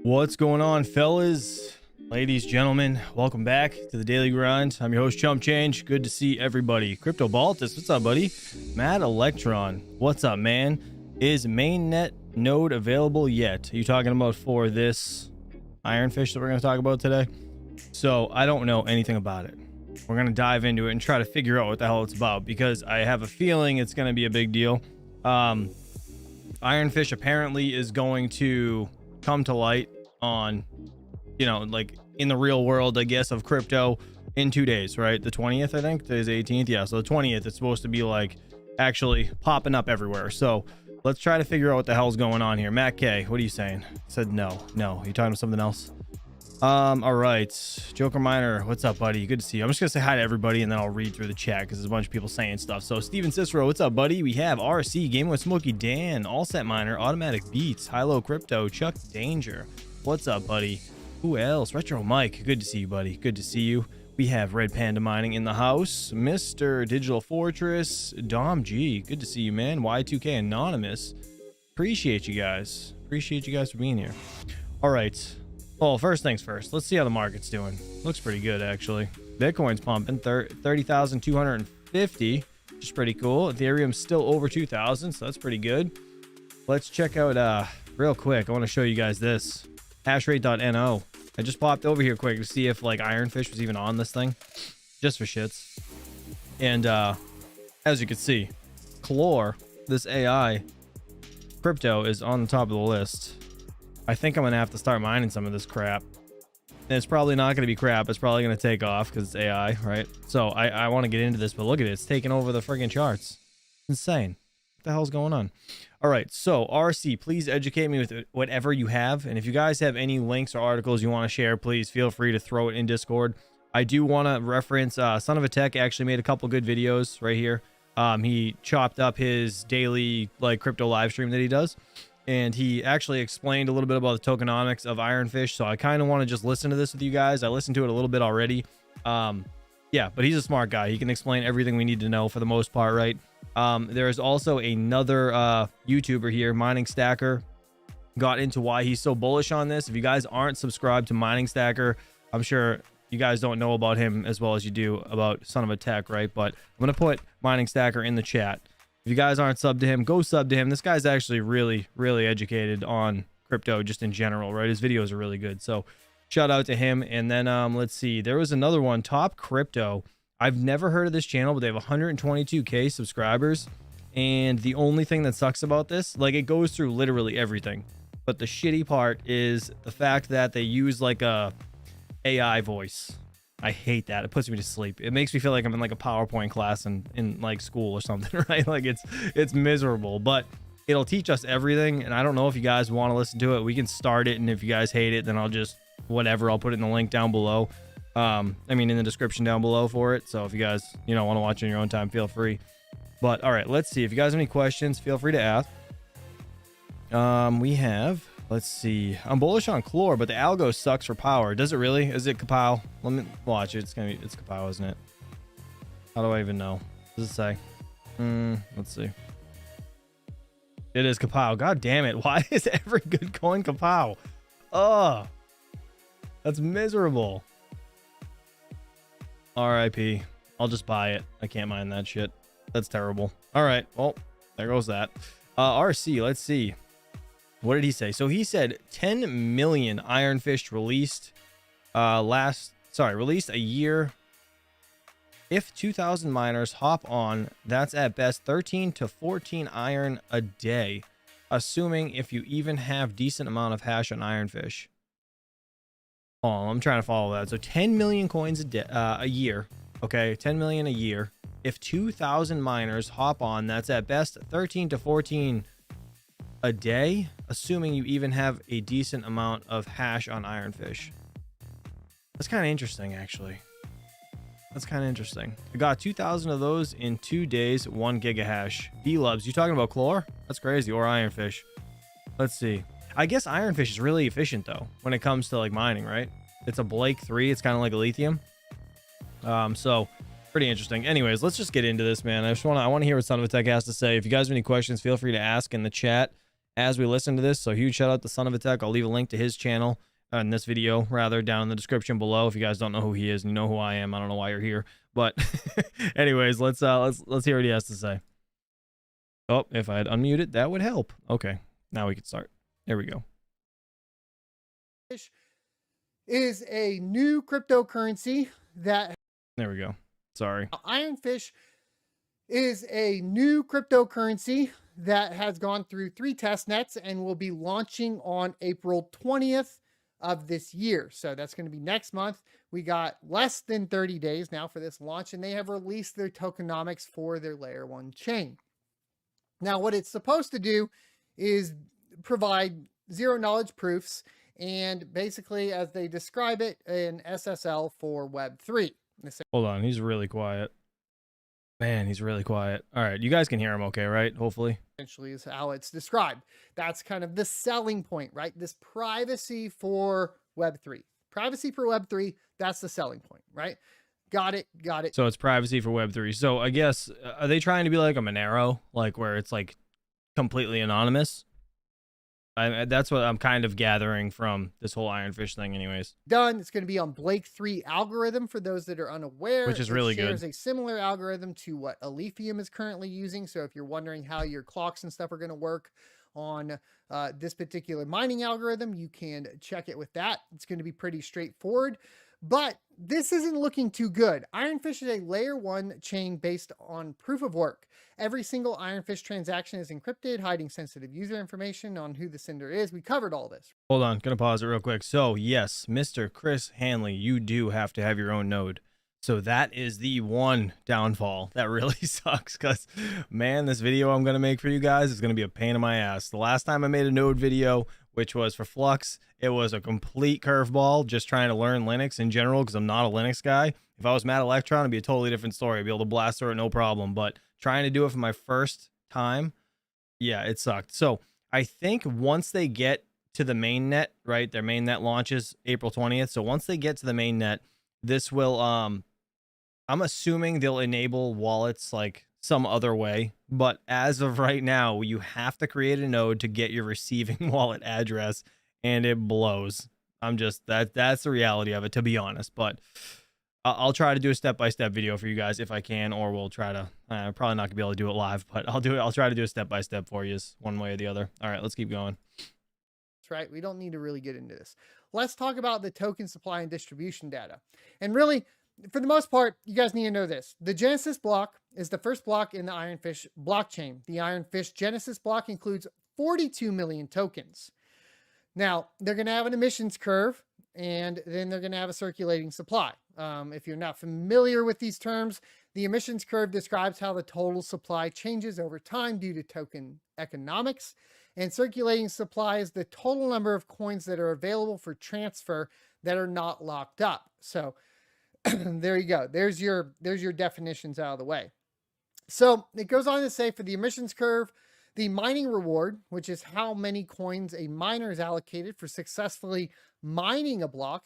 What's going on, fellas, ladies, gentlemen? Welcome back to the Daily Grind. I'm your host, Chump Change. Good to see everybody. Crypto Baltus, what's up, buddy? Mad Electron, what's up, man? Is mainnet node available yet? Are you talking about for this ironfish that we're going to talk about today? So I don't know anything about it. We're going to dive into it and try to figure out what the hell it's about, because I have a feeling it's going to be a big deal. Ironfish apparently is going to come to light on, like in the real world, I guess, of crypto in 2 days, right? The 20th, I think. Today's 18th. Yeah, so the 20th, it's supposed to be like actually popping up everywhere. So let's try to figure out what the hell's going on here. Matt K, what are you saying? Said no. You talking about something else? All right, Joker Miner, what's up, buddy? Good to see you. I'm just gonna say hi to everybody and then I'll read through the chat because there's a bunch of people saying stuff. So Steven Cicero, what's up, buddy? We have RC, Gaming with Smokey Dan, All Set Miner, Automatic Beats, Hilo Crypto, Chuck Danger, what's up, buddy? Who else? Retro Mike, good to see you, buddy. Good to see you. We have Red Panda Mining in the house, Mr. Digital Fortress, Dom G, good to see you, man. Y2K Anonymous, appreciate you guys for being here. All right. Well, first things first, let's see how the market's doing. Looks pretty good, actually. Bitcoin's pumping 30,250, which is pretty cool. Ethereum's still over 2,000, so that's pretty good. Let's check out real quick. I want to show you guys this hashrate.no. I just popped over here quick to see if like ironfish was even on this thing, just for shits. And as you can see, Clore, this AI crypto, is on the top of the list. I think I'm gonna have to start mining some of this crap. And it's probably not gonna be crap. It's probably gonna take off because it's AI, right? So I want to get into this, but look at it. It's taking over the friggin' charts. Insane. What the hell's going on? All right, so RC, please educate me with whatever you have. And if you guys have any links or articles you want to share, please feel free to throw it in Discord. I do want to reference Son of a Tech actually made a couple good videos right here. He chopped up his daily like crypto live stream that he does. And he actually explained a little bit about the tokenomics of ironfish. So I kind of want to just listen to this with you guys. I listened to it a little bit already. Yeah, but he's a smart guy. He can explain everything we need to know for the most part, right? There's also another YouTuber here, Mining Stacker, got into why he's so bullish on this. If you guys aren't subscribed to Mining Stacker, I'm sure you guys don't know about him as well as you do about Son of a Tech, right? But I'm going to put Mining Stacker in the chat. If you guys aren't subbed to him, go sub to him. This guy's actually really, really educated on crypto just in general, right? His videos are really good. So shout out to him. And then let's see. There was another one, Top Crypto. I've never heard of this channel, but they have 122K subscribers. And the only thing that sucks about this, like, it goes through literally everything. But the shitty part is the fact that they use like a AI voice. I hate that. It puts me to sleep. It makes me feel like I'm in like a PowerPoint class in like school or something, right? Like it's miserable, but it'll teach us everything. And I don't know if you guys want to listen to it. We can start it, and if you guys hate it, then I'll just whatever. I'll put it in the link down below. I mean, in the description down below for it. So if you guys want to watch in your own time, feel free. But all right, let's see. If you guys have any questions, feel free to ask. We have. Let's see. I'm bullish on Clore, but the algo sucks for power. Does it really? Is it Kapow? Let me watch it. It's Kapow, isn't it? How do I even know? What does it say? Let's see. It is Kapow. God damn it. Why is every good coin Kapow? Oh, that's miserable. RIP. I'll just buy it. I can't mind that shit. That's terrible. All right. Well, there goes that. RC, let's see. What did he say? So he said 10 million ironfish released released a year. If 2,000 miners hop on, that's at best 13 to 14 iron a day, assuming if you even have decent amount of hash on ironfish. Oh, I'm trying to follow that. So 10 million coins a year. Okay, 10 million a year. If 2,000 miners hop on, that's at best 13 to 14 a day, assuming you even have a decent amount of hash on ironfish. That's kind of interesting, actually. That's kind of interesting. I got 2,000 of those in 2 days, 1 gigahash. B-Lubs, you talking about Clore? That's crazy. Or ironfish. Let's see. I guess ironfish is really efficient though when it comes to like mining, right? It's a Blake 3. It's kind of like a lithium. So pretty interesting. Anyways, let's just get into this, man. I want to hear what Son of a Tech has to say. If you guys have any questions, feel free to ask in the chat. as we listen to this. So huge shout out to Son of a Tech. I'll leave a link to his channel in this video, rather, down in the description below. If you guys don't know who he is and you know who I am, I don't know why you're here. But anyways, let's hear what he has to say. Oh, if I had unmuted, that would help. Okay, now we can start. There we go. Is a new cryptocurrency that... There we go. Sorry. Ironfish is a new cryptocurrency that has gone through 3 test nets and will be launching on April 20th of this year. So that's going to be next month. We got less than 30 days now for this launch, and they have released their tokenomics for their layer 1 chain. Now, what it's supposed to do is provide zero knowledge proofs, and basically, as they describe it, an SSL for Web3. Hold on, he's really quiet. Man, he's really quiet. All right, you guys can hear him okay, right? Hopefully. Essentially is how it's described. That's kind of the selling point, right? This privacy for Web3. Privacy for Web3, that's the selling point, right? Got it, got it. So it's privacy for Web3. So I guess, are they trying to be like a Monero? Like where it's like completely anonymous? That's what I'm kind of gathering from this whole Ironfish thing anyways. Done. It's going to be on Blake 3 algorithm for those that are unaware. Which is really good. It shares a similar algorithm to what Ethereum is currently using. So if you're wondering how your clocks and stuff are going to work on this particular mining algorithm, you can check it with that. It's going to be pretty straightforward. But this isn't looking too good. Ironfish is a layer 1 chain based on proof of work. Every single Ironfish transaction is encrypted, hiding sensitive user information on who the sender is. We covered all this. Hold on, gonna pause it real quick. So yes, Mr. Chris Hanley, you do have to have your own node. So that is the one downfall that really sucks, because man, this video I'm gonna make for you guys is gonna be a pain in my ass. The last time I made a node video, which was for Flux, it was a complete curveball, just trying to learn Linux in general, because I'm not a Linux guy. If I was Matt Electron, it'd be a totally different story. I'd be able to blast through it, no problem. But trying to do it for my first time, yeah, it sucked. So I think once they get to the main net, right, their main net launches April 20th. So once they get to the main net, this will, I'm assuming they'll enable wallets like some other way. But as of right now, you have to create a node to get your receiving wallet address, and it blows. That's the reality of it, to be honest. But I'll try to do a step-by-step video for you guys if I can, or we'll try to, probably not gonna be able to do it live, but I'll try to do a step-by-step for you, one way or the other. All right, let's keep going. That's right. We don't need to really get into this. Let's talk about the token supply and distribution data. And really, for the most part, you guys need to know this. The Genesis block is the first block in the Ironfish blockchain. The Ironfish Genesis block includes 42 million tokens. Now, they're going to have an emissions curve, and then they're going to have a circulating supply. If you're not familiar with these terms, the emissions curve describes how the total supply changes over time due to token economics, and circulating supply is the total number of coins that are available for transfer that are not locked up. So there you go. There's your definitions out of the way. So it goes on to say, for the emissions curve, the mining reward, which is how many coins a miner is allocated for successfully mining a block,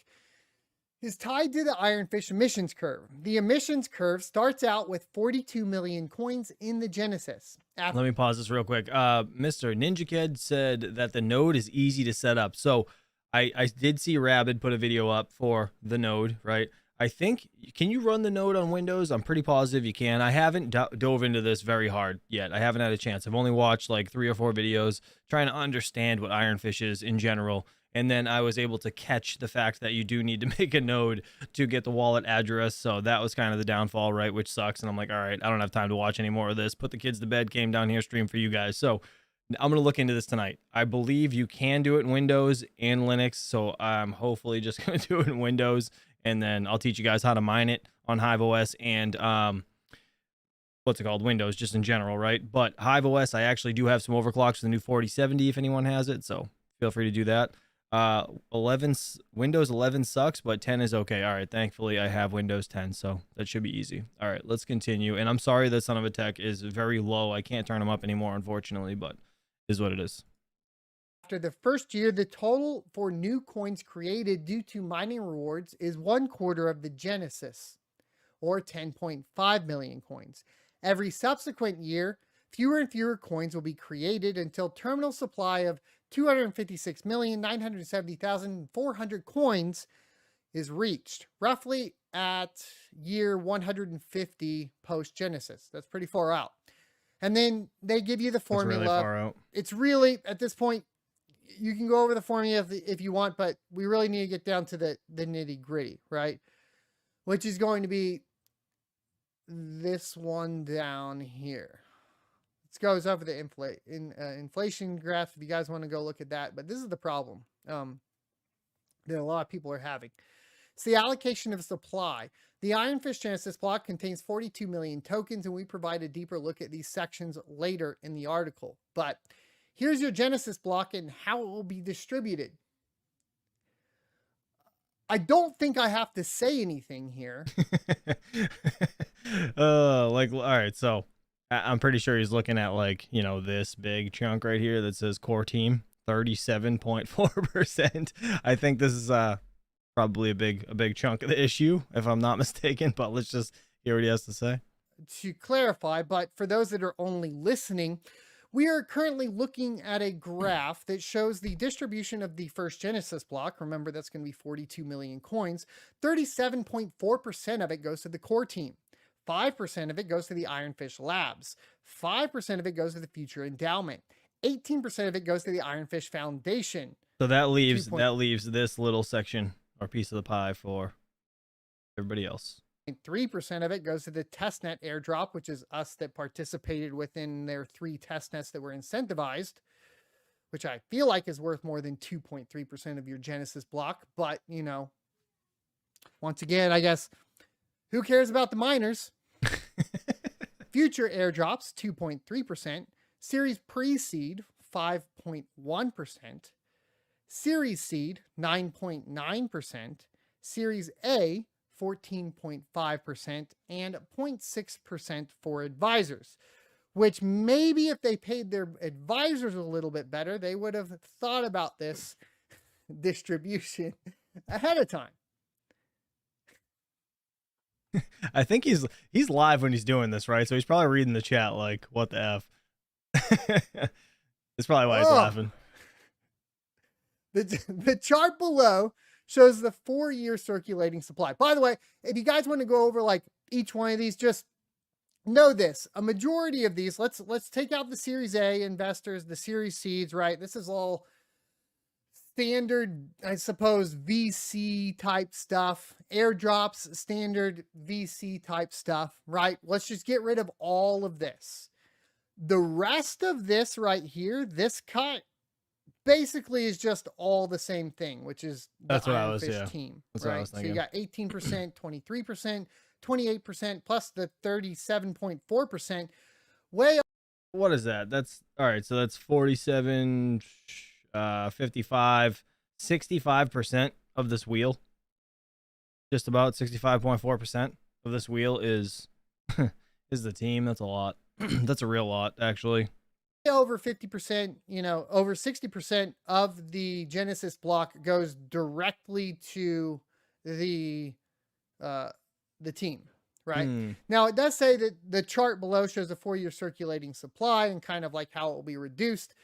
is tied to the Ironfish emissions curve. The emissions curve starts out with 42 million coins in the Genesis. Let me pause this real quick. Mr. Ninja Kid said that the node is easy to set up. So I did see Rabid put a video up for the node, right? I think, can you run the node on Windows? I'm pretty positive you can. I haven't dove into this very hard yet. I haven't had a chance. I've only watched like 3 or 4 videos trying to understand what Ironfish is in general. And then I was able to catch the fact that you do need to make a node to get the wallet address. So that was kind of the downfall, right? Which sucks. And I'm like, all right, I don't have time to watch any more of this. Put the kids to bed, came down here, stream for you guys. So I'm going to look into this tonight. I believe you can do it in Windows and Linux. So I'm hopefully just going to do it in Windows. And then I'll teach you guys how to mine it on HiveOS and what's it called? Windows, just in general, right? But HiveOS, I actually do have some overclocks for the new 4070 if anyone has it. So feel free to do that. Windows 11 sucks, but 10 is okay. All right, thankfully I have Windows 10, so that should be easy. All right, let's continue. And I'm sorry that Son of a Tech is very low. I can't turn him up anymore, unfortunately, but it is what it is. After the first year, the total for new coins created due to mining rewards is 1/4 of the Genesis, or 10.5 million coins. Every subsequent year, fewer and fewer coins will be created until terminal supply of 256,970,400 coins is reached, roughly at year 150 post Genesis. That's pretty far out. And then they give you the formula. That's really far out. It's really, at this point, you can go over the formula if you want, but we really need to get down to the nitty gritty, right? Which is going to be this one down here. It goes over the inflation graph if you guys want to go look at that. But this is the problem that a lot of people are having. It's the allocation of supply. The Ironfish Genesis block contains 42 million tokens, and we provide a deeper look at these sections later in the article. But here's your Genesis block and how it will be distributed. I don't think I have to say anything here. All right, so I'm pretty sure he's looking at like, this big chunk right here that says core team, 37.4%. I think this is probably a big chunk of the issue, if I'm not mistaken, but let's just hear what he has to say. To clarify, but for those that are only listening, we are currently looking at a graph that shows the distribution of the first Genesis block. Remember, that's going to be 42 million coins. 37.4% of it goes to the core team. 5% of it goes to the Ironfish Labs. 5% of it goes to the Future Endowment. 18% of it goes to the Ironfish Foundation. So that leaves this little section or piece of the pie for everybody else. 3% of it goes to the testnet airdrop, which is us that participated within their 3 testnets that were incentivized, which I feel like is worth more than 2.3% of your Genesis block. But, once again, I guess, who cares about the miners? Future airdrops, 2.3%. Series pre-seed, 5.1%. Series seed, 9.9%. Series A, 14.5%, and 0.6% for advisors, which maybe if they paid their advisors a little bit better, they would have thought about this distribution ahead of time. I think he's live when he's doing this, right? So he's probably reading the chat like, what the F? That's probably why he's laughing. The chart below shows the 4-year circulating supply. By the way, if you guys want to go over like each one of these, just know this. A majority of these, let's take out the Series A investors, the Series Seeds, right? This is all standard, I suppose, VC type stuff. Airdrops, standard VC type stuff, right? Let's just get rid of all of this. The rest of this right here, this cut, basically is just all the same thing, which is the Ironfish team. That's right? What I was thinking. So you got 18%, 23%, 28%, plus the 37.4%. What is that? That's all right. So that's 47, 55, 65% of this wheel. Just about 65.4% of this wheel is the team. That's a lot. That's a real lot, actually. Over 50%, over 60% of the Genesis block goes directly to the team, right? Now, it does say that the chart below shows a 4-year circulating supply and kind of like how it will be reduced.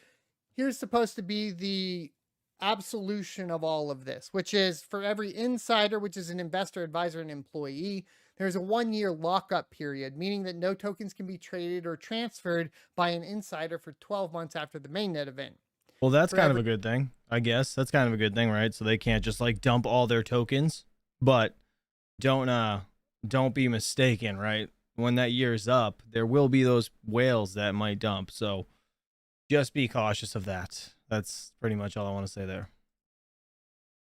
Here's supposed to be the absolution of all of this, which is for every insider, which is an investor, advisor, and employee, there's a 1-year lockup period, meaning that no tokens can be traded or transferred by an insider for 12 months after the mainnet event. Well, that's kind of a good thing, I guess. That's kind of a good thing, right? So they can't just like dump all their tokens, but don't be mistaken, right? When that year's up, there will be those whales that might dump. So just be cautious of that. That's pretty much all I want to say there.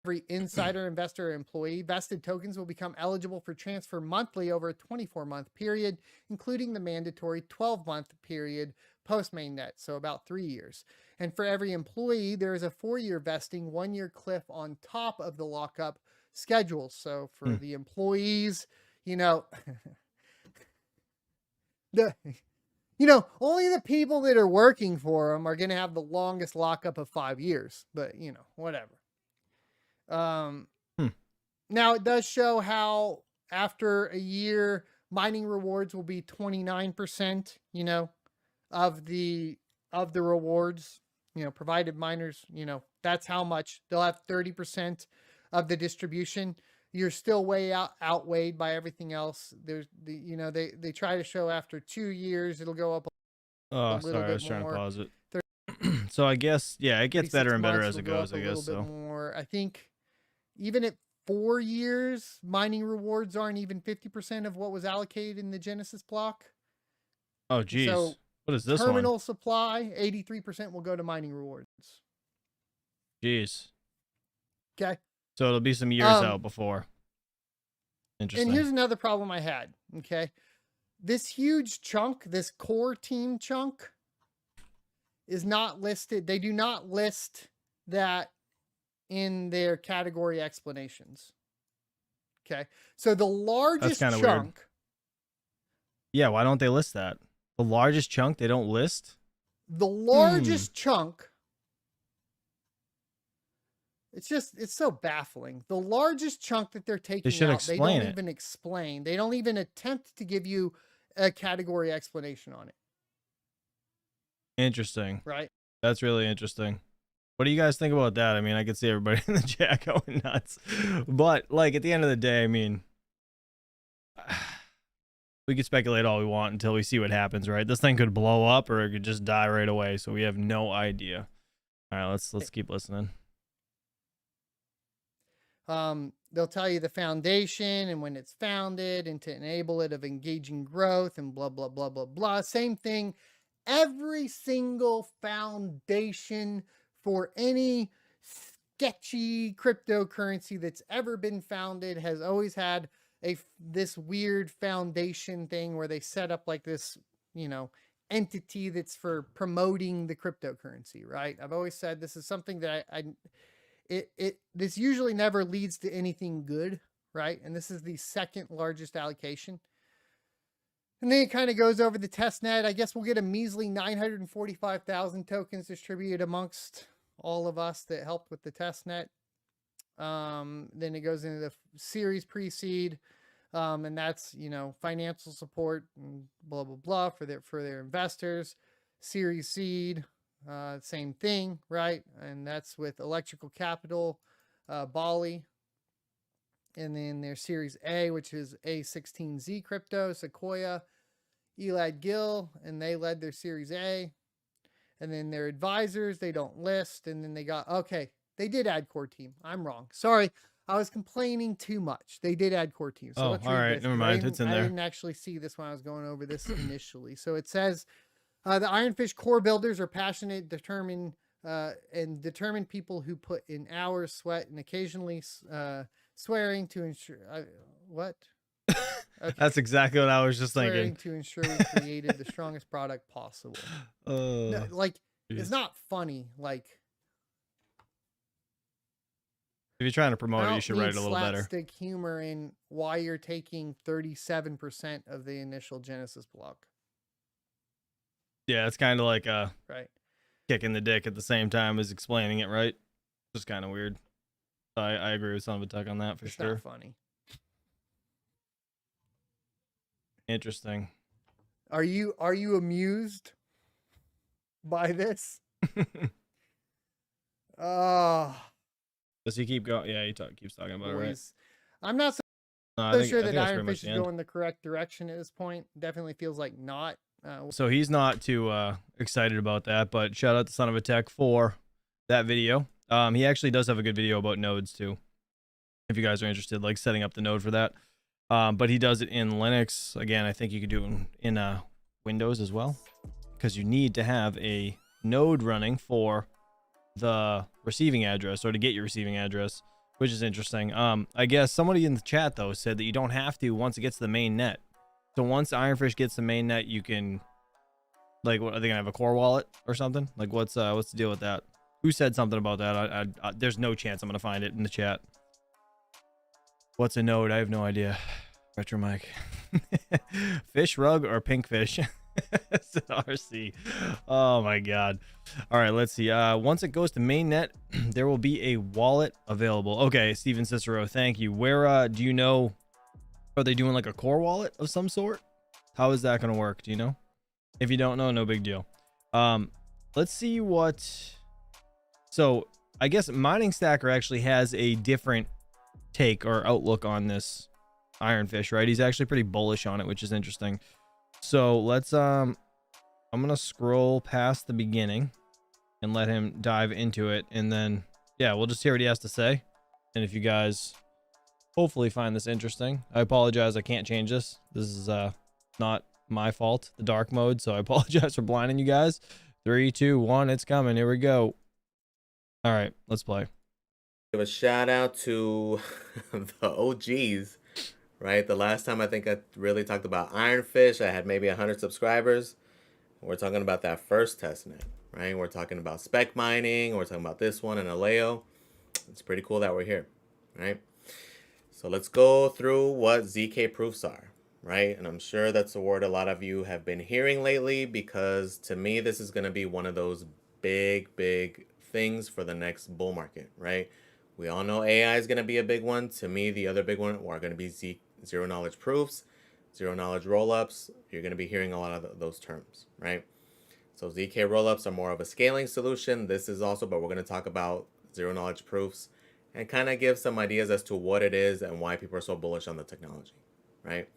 Every insider, investor, or employee, vested tokens will become eligible for transfer monthly over a 24-month period, including the mandatory 12-month period post-mainnet, so about 3 years. And for every employee, there is a 4-year vesting, 1-year cliff on top of the lockup schedule. So for the employees, only the people that are working for them are going to have the longest lockup of 5 years, but whatever. Now it does show how after a year mining rewards will be 29%, of the rewards, provided miners, that's how much they'll have. 30% of the distribution. You're still way outweighed by everything else. There's they try to show after 2 years it'll go up a Oh, little sorry, I bit was trying to more. pause it. So I guess, yeah, it gets 36 better and better months as will it go goes, up I a guess. little bit So more. I think even at 4 years, mining rewards aren't even 50% of what was allocated in the Genesis block. oh geez, So what is this one? terminal supply, 83% will go to mining rewards. Jeez. Okay. So it'll be some years out before. Interesting. And here's another problem I had. Okay. This huge chunk, this core team chunk, is not listed. They do not list that in their category explanations. Okay. So the largest That's chunk. weird. Yeah, why don't they list that? The largest chunk they don't list? The largest chunk. It's so baffling. The largest chunk that they're taking out, they don't even explain. They don't even attempt to give you a category explanation on it. Interesting. Right? That's really interesting. What do you guys think about that? I mean, I can see everybody in the chat going nuts. But, like, at the end of the day, I mean, we could speculate all we want until we see what happens, right? This thing could blow up or it could just die right away, so we have no idea. All right, let's keep listening. They'll tell you the foundation and when it's founded and to enable it of engaging growth and blah, blah, blah, blah, blah. Same thing. Every single foundation for any sketchy cryptocurrency that's ever been founded has always had this weird foundation thing where they set up like this, entity that's for promoting the cryptocurrency, right? I've always said this is something that this usually never leads to anything good, right? And this is the second largest allocation. And then it kind of goes over the test net. I guess we'll get a measly 945,000 tokens distributed amongst all of us that helped with the test net. Then it goes into the series pre-seed. And that's, financial support and blah, blah, blah for their investors. Series seed. Same thing, right? And that's with Electrical Capital, Bali. And then their Series A, which is A16Z Crypto, Sequoia, Elad Gil, and they led their Series A. And then their advisors, they don't list. And then they did add core team. I'm wrong. Sorry, I was complaining too much. They did add core team. So let's read all right, this, never mind. It's in there. I didn't actually see this when I was going over this initially. So it says, the Ironfish core builders are passionate, determined people who put in hours, sweat, and occasionally swearing to ensure. What? Okay. That's exactly what I was just thinking. To ensure we created the strongest product possible. No, it's not funny. Like, if you're trying to promote it, you should write it a little better. Slapstick humor in why you're taking 37% of the initial Genesis block. Yeah, it's kind of like right, kicking the dick at the same time as explaining it, right? Just kind of weird. I agree with Son of a Tuck on that for sure. Not funny. Interesting. Are you amused by this? Does he keep going? Yeah, he keeps talking about it, right? I'm not so sure that Ironfish is going the correct direction at this point. Definitely feels like not. So he's not too excited about that, but shout out to Son of a Tech for that video. He actually does have a good video about nodes too, if you guys are interested, like setting up the node for that. But he does it in Linux. Again, I think you could do it in Windows as well, because you need to have a node running for the receiving address or to get your receiving address, which is interesting. I guess somebody in the chat though said that you don't have to once it gets to the main net. So once Ironfish gets the main net, you can, like, what are they gonna have, a core wallet or something? Like, what's the deal with that? Who said something about that? I there's no chance I'm gonna find it in the chat. What's a node? I have no idea. Retro Mike. Fish rug or pink fish? RC. Oh my god. All right, let's see. Once it goes to mainnet, there will be a wallet available. Okay, Steven Cicero, thank you. Where do you know, are they doing like a core wallet of some sort? How is that gonna work? Do you know? If you don't know, no big deal. Let's see what. So I guess Mining Stacker actually has a different take or outlook on this ironfish, right? He's actually pretty bullish on it, which is interesting. So let's I'm gonna scroll past the beginning and let him dive into it, and then yeah, we'll just hear what he has to say. And if you guys hopefully find this interesting, I apologize, I can't change this. This is not my fault, the dark mode, so I apologize for blinding you guys. 3, 2, 1, it's coming. Here we go. All right, let's play. Give a shout out to the OGs, right? The last time I think I really talked about ironfish, I had maybe 100 subscribers. We're talking about that first testnet, right? We're talking about spec mining. We're talking about this one and Aleo. It's pretty cool that we're here, right? So let's go through what ZK proofs are, right? And I'm sure that's a word a lot of you have been hearing lately, because to me, this is going to be one of those big things for the next bull market, right? We all know AI is going to be a big one. To me, the other big one are going to be zero knowledge proofs, zero knowledge rollups. You're going to be hearing a lot of those terms, right? So ZK rollups are more of a scaling solution. This is also, but we're going to talk about zero knowledge proofs and kind of give some ideas as to what it is and why people are so bullish on the technology, right?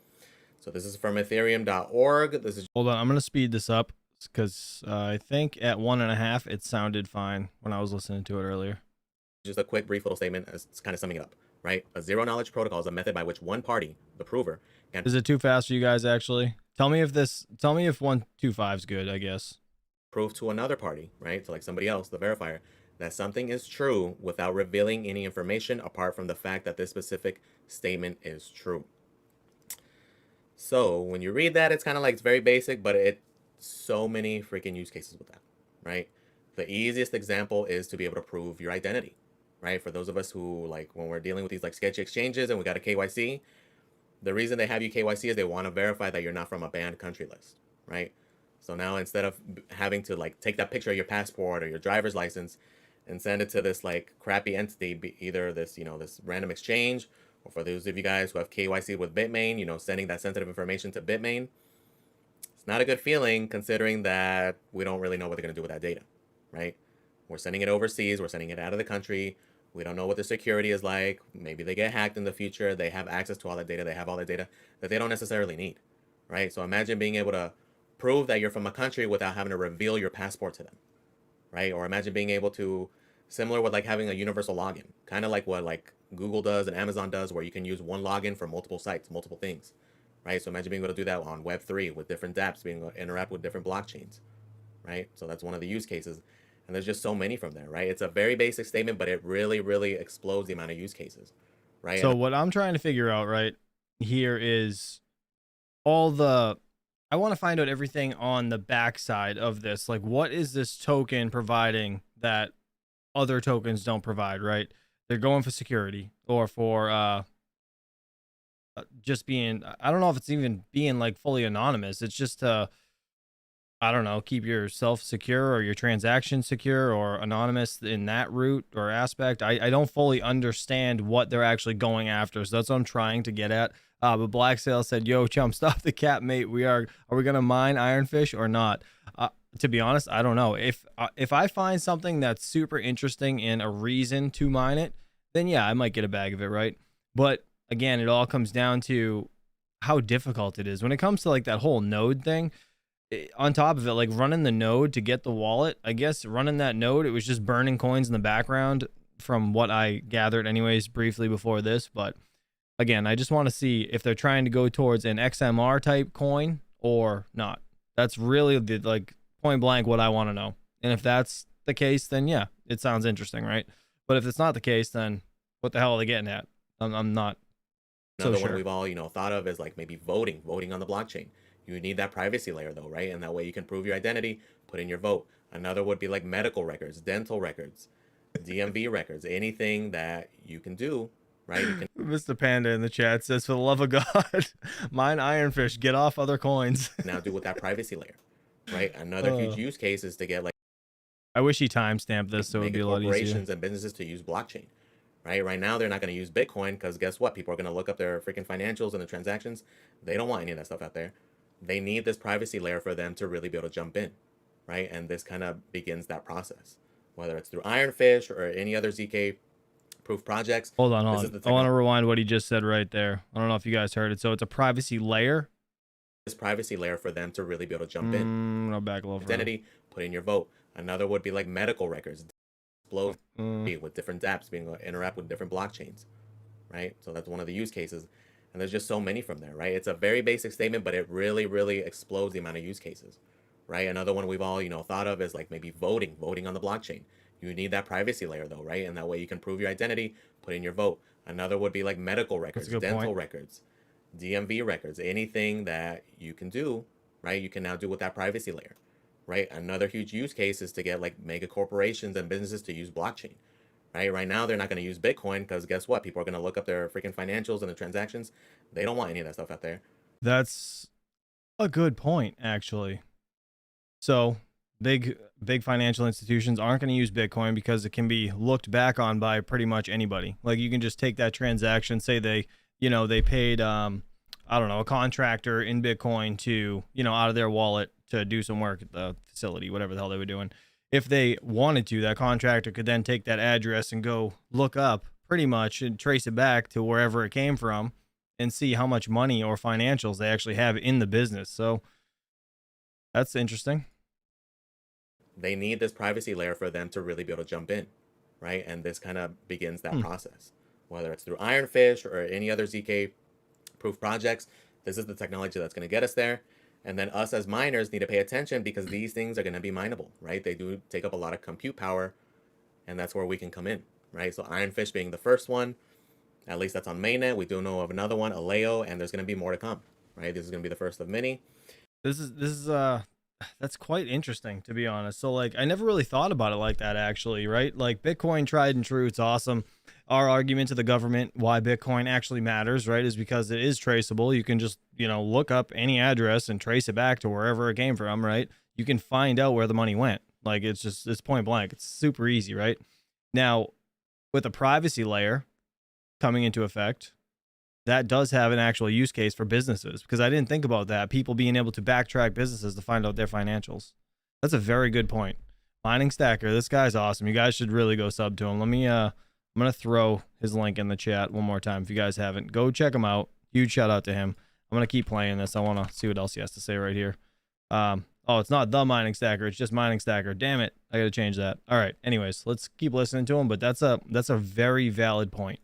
So this is from ethereum.org. This is Hold on, I'm gonna speed this up because I think at 1.5 it sounded fine when I was listening to it earlier. just a quick, brief little statement as kind of summing it up, right? A zero knowledge protocol is a method by which one party, the prover, can Is it too fast for you guys? Actually, tell me if 1.25 is good. I guess. prove to another party, right? So like somebody else, the verifier, that something is true without revealing any information apart from the fact that this specific statement is true. So when you read that, it's kind of like, it's very basic, but it so many freaking use cases with that, right? The easiest example is to be able to prove your identity, right? For those of us who, like, when we're dealing with these like sketchy exchanges and we got a KYC, the reason they have you KYC is they want to verify that you're not from a banned country list, right? So now instead of having to like take that picture of your passport or your driver's license and send it to this like crappy entity, either this, this random exchange, or for those of you guys who have KYC with Bitmain, sending that sensitive information to Bitmain, it's not a good feeling considering that we don't really know what they're going to do with that data, right? We're sending it overseas, we're sending it out of the country. We don't know what the security is like. Maybe they get hacked in the future. They have access to all that data. They have all that data that they don't necessarily need, right? So imagine being able to prove that you're from a country without having to reveal your passport to them, right? Or imagine being able to, similar with like having a universal login, kind of like what like Google does and Amazon does, where you can use one login for multiple sites, multiple things, right? So imagine being able to do that on Web3 with different dApps, being able to interact with different blockchains, right? So that's one of the use cases. And there's just so many from there, right? It's a very basic statement, but it really explodes the amount of use cases, right? So what I'm trying to figure out right here is I want to find out everything on the backside of this. Like, what is this token providing that other tokens don't provide, right? They're going for security or for just being, I don't know if it's even being like fully anonymous. It's just I don't know, keep yourself secure or your transaction secure or anonymous in that route or aspect. I don't fully understand what they're actually going after. So that's what I'm trying to get at. But Black Sail said, yo, chum, stop the cap, mate. Are we going to mine ironfish or not? To be honest, I don't know. If I find something that's super interesting and a reason to mine it, then yeah, I might get a bag of it, right? But again, it all comes down to how difficult it is. When it comes to like that whole node thing, on top of it, like running the node to get the wallet, I guess running that node, it was just burning coins in the background from what I gathered anyways briefly before this. But again, I just want to see if they're trying to go towards an XMR type coin or not. That's really the like point blank what I want to know. And if that's the case, then yeah, it sounds interesting, right? But if it's not the case, then what the hell are they getting at? I'm not so Another sure. one we've all, thought of is like maybe voting on the blockchain. You need that privacy layer though, right? And that way you can prove your identity, put in your vote. Another would be like medical records, dental records, DMV records, anything that you can do, right? You can Mr. Panda in the chat says, for the love of God, mine ironfish, get off other coins. now do with that privacy layer, right? Another huge use case is to get like I wish he timestamped this so it would be a lot easier. corporations and businesses to use blockchain, right? Right now they're not going to use Bitcoin because guess what? People are going to look up their freaking financials and the transactions. They don't want any of that stuff out there. They need this privacy layer for them to really be able to jump in, right? And this kind of begins that process, whether it's through Ironfish or any other ZK proof projects. Hold on, This hold is on. the I want to technology. rewind what he just said right there. I don't know if you guys heard it. So it's a privacy layer. This privacy layer for them to really be able to jump in. I'll back a little further. Identity, put in your vote. Another would be like medical records, explode Mm. with different dApps being able to interact with different blockchains, right? So that's one of the use cases. And there's just so many from there, right? It's a very basic statement, but it really, really explodes the amount of use cases, right? Another one we've all, thought of is like maybe voting on the blockchain. You need that privacy layer though, right? And that way you can prove your identity, put in your vote. Another would be like medical records, dental records, DMV records, anything that you can do, right? You can now do with that privacy layer, right? Another huge use case is to get like mega corporations and businesses to use blockchain, right? Right now, they're not going to use Bitcoin because guess what? People are going to look up their freaking financials and the transactions. They don't want any of that stuff out there. That's a good point, actually. So big financial institutions aren't going to use Bitcoin because it can be looked back on by pretty much anybody. Like you can just take that transaction, say they paid I don't know, a contractor in Bitcoin to, out of their wallet to do some work at the facility, whatever the hell they were doing. If they wanted to, that contractor could then take that address and go look up pretty much and trace it back to wherever it came from and see how much money or financials they actually have in the business. So that's interesting. They need this privacy layer for them to really be able to jump in, right? And this kind of begins that process, whether it's through Ironfish or any other ZK proof projects. This is the technology that's going to get us there. And then us as miners need to pay attention because these things are going to be mineable, right? They do take up a lot of compute power, and that's where we can come in, right? So Ironfish being the first one, at least that's on mainnet. We do know of another one, Aleo, and there's going to be more to come, right? This is going to be the first of many. This is that's quite interesting, to be honest. So like I never really thought about it like that, actually, right? Like Bitcoin tried and true, it's awesome. Our argument to the government why Bitcoin actually matters, right, is because it is traceable. You can just, look up any address and trace it back to wherever it came from, right? You can find out where the money went. Like it's point blank. It's super easy, right? Now, with a privacy layer coming into effect, that does have an actual use case for businesses, because I didn't think about that. People being able to backtrack businesses to find out their financials. That's a very good point. Mining Stacker, this guy's awesome. You guys should really go sub to him. I'm going to throw his link in the chat one more time. If you guys haven't, go check him out. Huge shout out to him. I'm going to keep playing this. I want to see what else he has to say right here. Oh, it's not the Mining Stacker. It's just Mining Stacker. Damn it. I got to change that. All right. Anyways, let's keep listening to him, but that's a very valid point.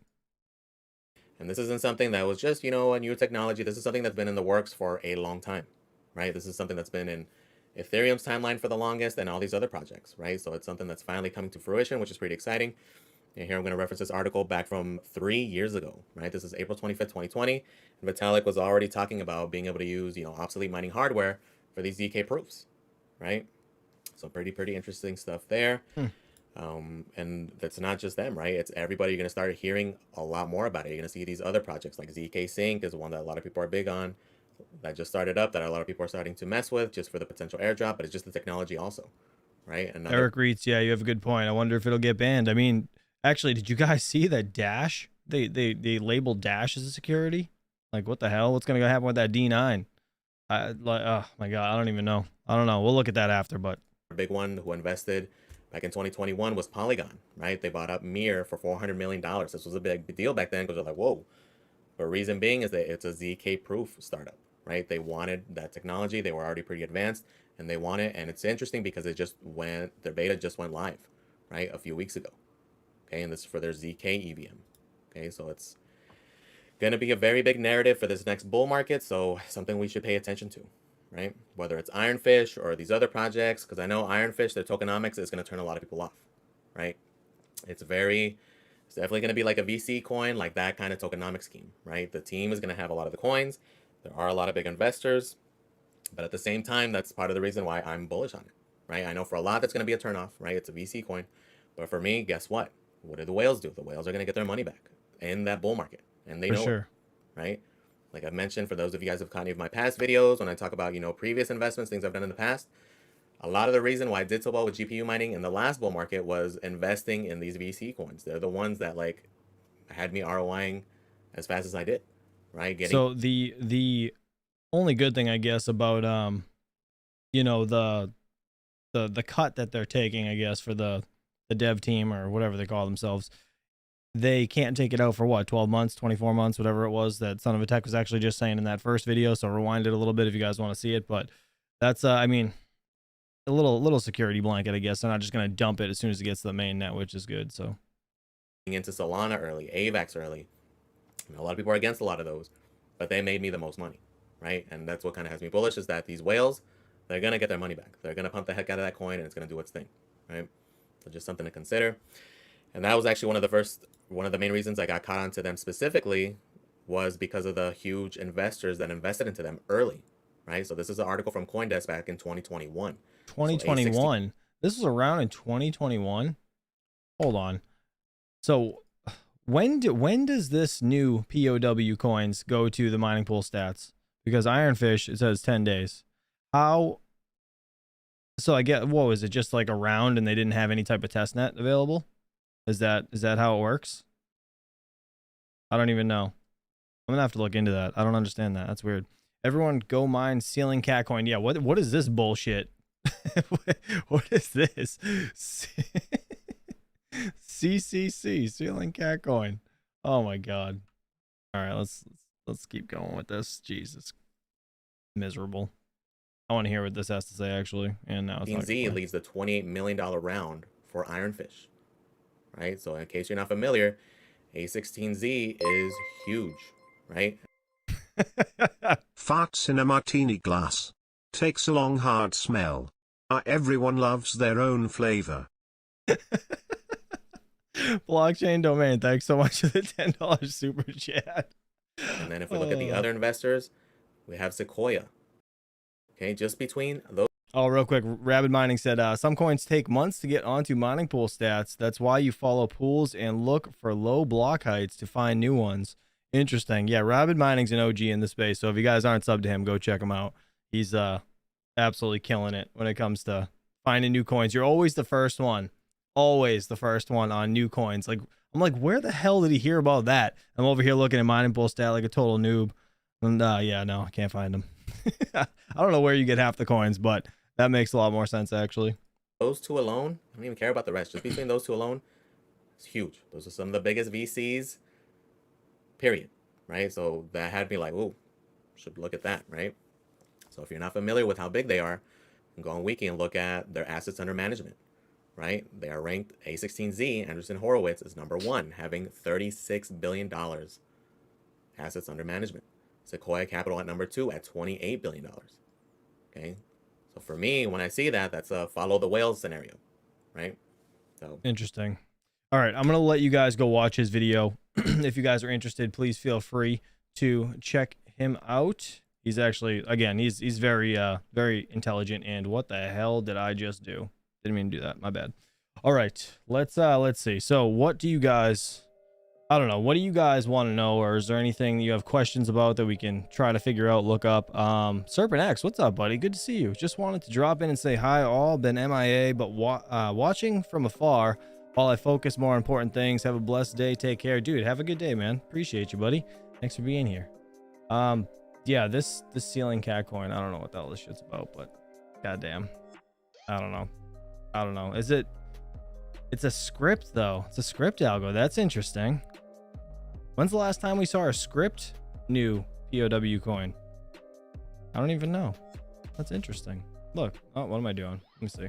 And this isn't something that was just, a new technology. This is something that's been in the works for a long time, right? This is something that's been in Ethereum's timeline for the longest and all these other projects, right? So it's something that's finally coming to fruition, which is pretty exciting. And here I'm going to reference this article back from 3 years ago, right? This is April 25th, 2020. And Vitalik was already talking about being able to use, obsolete mining hardware for these ZK proofs, right? So pretty interesting stuff there. And that's not just them, right? It's everybody. You're going to start hearing a lot more about it. You're going to see these other projects like ZK Sync is one that a lot of people are big on, that just started up, that a lot of people are starting to mess with just for the potential airdrop, but it's just the technology also, right? Eric Reitz, yeah, you have a good point. I wonder if it'll get banned. I mean, actually, did you guys see that Dash? They labeled Dash as a security? Like, what the hell? What's going to happen with that D9? Oh my God, I don't even know. I don't know. We'll look at that after, but. A big one who invested back in 2021 was Polygon, right? They bought up Mir for $400 million. This was a big deal back then because they're like, whoa. But reason being is that it's a ZK proof startup, right? They wanted that technology. They were already pretty advanced and they want it. And it's interesting because their beta just went live, right? A few weeks ago. Okay. And this is for their ZK EVM. Okay. So it's going to be a very big narrative for this next bull market. So something we should pay attention to, right? Whether it's Ironfish or these other projects, because I know Ironfish, their tokenomics is going to turn a lot of people off, right? It's definitely going to be like a VC coin, like that kind of tokenomic scheme, right? The team is going to have a lot of the coins. There are a lot of big investors, but at the same time, that's part of the reason why I'm bullish on it, right? I know for a lot that's going to be a turnoff, right? It's a VC coin, but for me, guess what? What do the whales do? The whales are going to get their money back in that bull market, and they know it, right? Like I've mentioned, for those of you guys who have caught any of my past videos, when I talk about, previous investments, things I've done in the past, a lot of the reason why I did so well with GPU mining in the last bull market was investing in these VC coins. They're the ones that had me ROIing as fast as I did, right? So the only good thing, I guess, about you know, the cut that they're taking, I guess, for the dev team or whatever they call themselves. They can't take it out for what, 12 months, 24 months, whatever it was that Son of a Tech was actually just saying in that first video. So rewind it a little bit if you guys want to see it. But that's I mean, a little security blanket, I guess. They're not just gonna dump it as soon as it gets to the main net, which is good. So into Solana early, AVAX early. A lot of people are against a lot of those, but they made me the most money, right? And that's what kind of has me bullish, is that these whales, they're gonna get their money back. They're gonna pump the heck out of that coin, and it's gonna do its thing, right? So just something to consider. And that was actually one of the main reasons I got caught onto them specifically, was because of the huge investors that invested into them early, right? So this is an article from CoinDesk back in 2021. 2021. This was around in 2021. Hold on. So when does this new POW coins go to the mining pool stats? Because Ironfish, it says 10 days. How? So I get, what was it, just like a round and they didn't have any type of test net available? Is that how it works? I don't even know. I'm gonna have to look into that. I don't understand that. That's weird. Everyone go mine ceiling cat coin. Yeah, what is this bullshit? What is this? CCC ceiling cat coin. Oh my god. All right, let's keep going with this. Jesus, miserable. I want to hear what this has to say actually. And now it's Z leads the $28 million round for Ironfish, right? So in case you're not familiar, A16Z is huge, right? Farts in a martini glass. Takes a long hard smell. Everyone loves their own flavor. Blockchain domain, thanks so much for the $10 super chat. And then if we look at the other investors, we have Sequoia. Okay, just between those. Oh, real quick, Rabid Mining said, some coins take months to get onto mining pool stats. That's why you follow pools and look for low block heights to find new ones. Interesting. Yeah, Rabid Mining's an OG in the space, so if you guys aren't subbed to him, go check him out. He's absolutely killing it when it comes to finding new coins. You're always the first one. Always the first one on new coins. Like, I'm like, where the hell did he hear about that? I'm over here looking at mining pool stat like a total noob. And yeah, no, I can't find them. I don't know where you get half the coins, but that makes a lot more sense actually. Those two alone, I don't even care about the rest. Just between those two alone, it's huge. Those are some of the biggest VCs, period, right? So that had me like, ooh, should look at that, right? So if you're not familiar with how big they are, go on Wiki and look at their assets under management, right? They are ranked A16Z, Anderson Horowitz is #1, having $36 billion assets under management. Sequoia Capital at #2 at $28 billion. Okay. So for me, when I see that, that's a follow the whales scenario, right? So interesting. All right, I'm gonna let you guys go watch his video. If you guys are interested, please feel free to check him out. He's actually, again, he's very very intelligent. And what the hell did I just do? Didn't mean to do that. My bad. All right, let's see. So what do you guys, I don't know, what do you guys want to know, or is there anything you have questions about that we can try to figure out, look up? Serpent X, what's up, buddy? Good to see you. Just wanted to drop in and say hi all. Been MIA, but watching from afar while I focus more on important things. Have a blessed day. Take care, dude. Have a good day, man. Appreciate you, buddy. Thanks for being here. Yeah, this ceiling cat coin, I don't know what the hell this shit's about, but goddamn, I don't know. Is it? It's a script though. It's a script algo. That's interesting. When's the last time we saw a script new POW coin? I don't even know. That's interesting. Look. Oh, what am I doing? Let me see.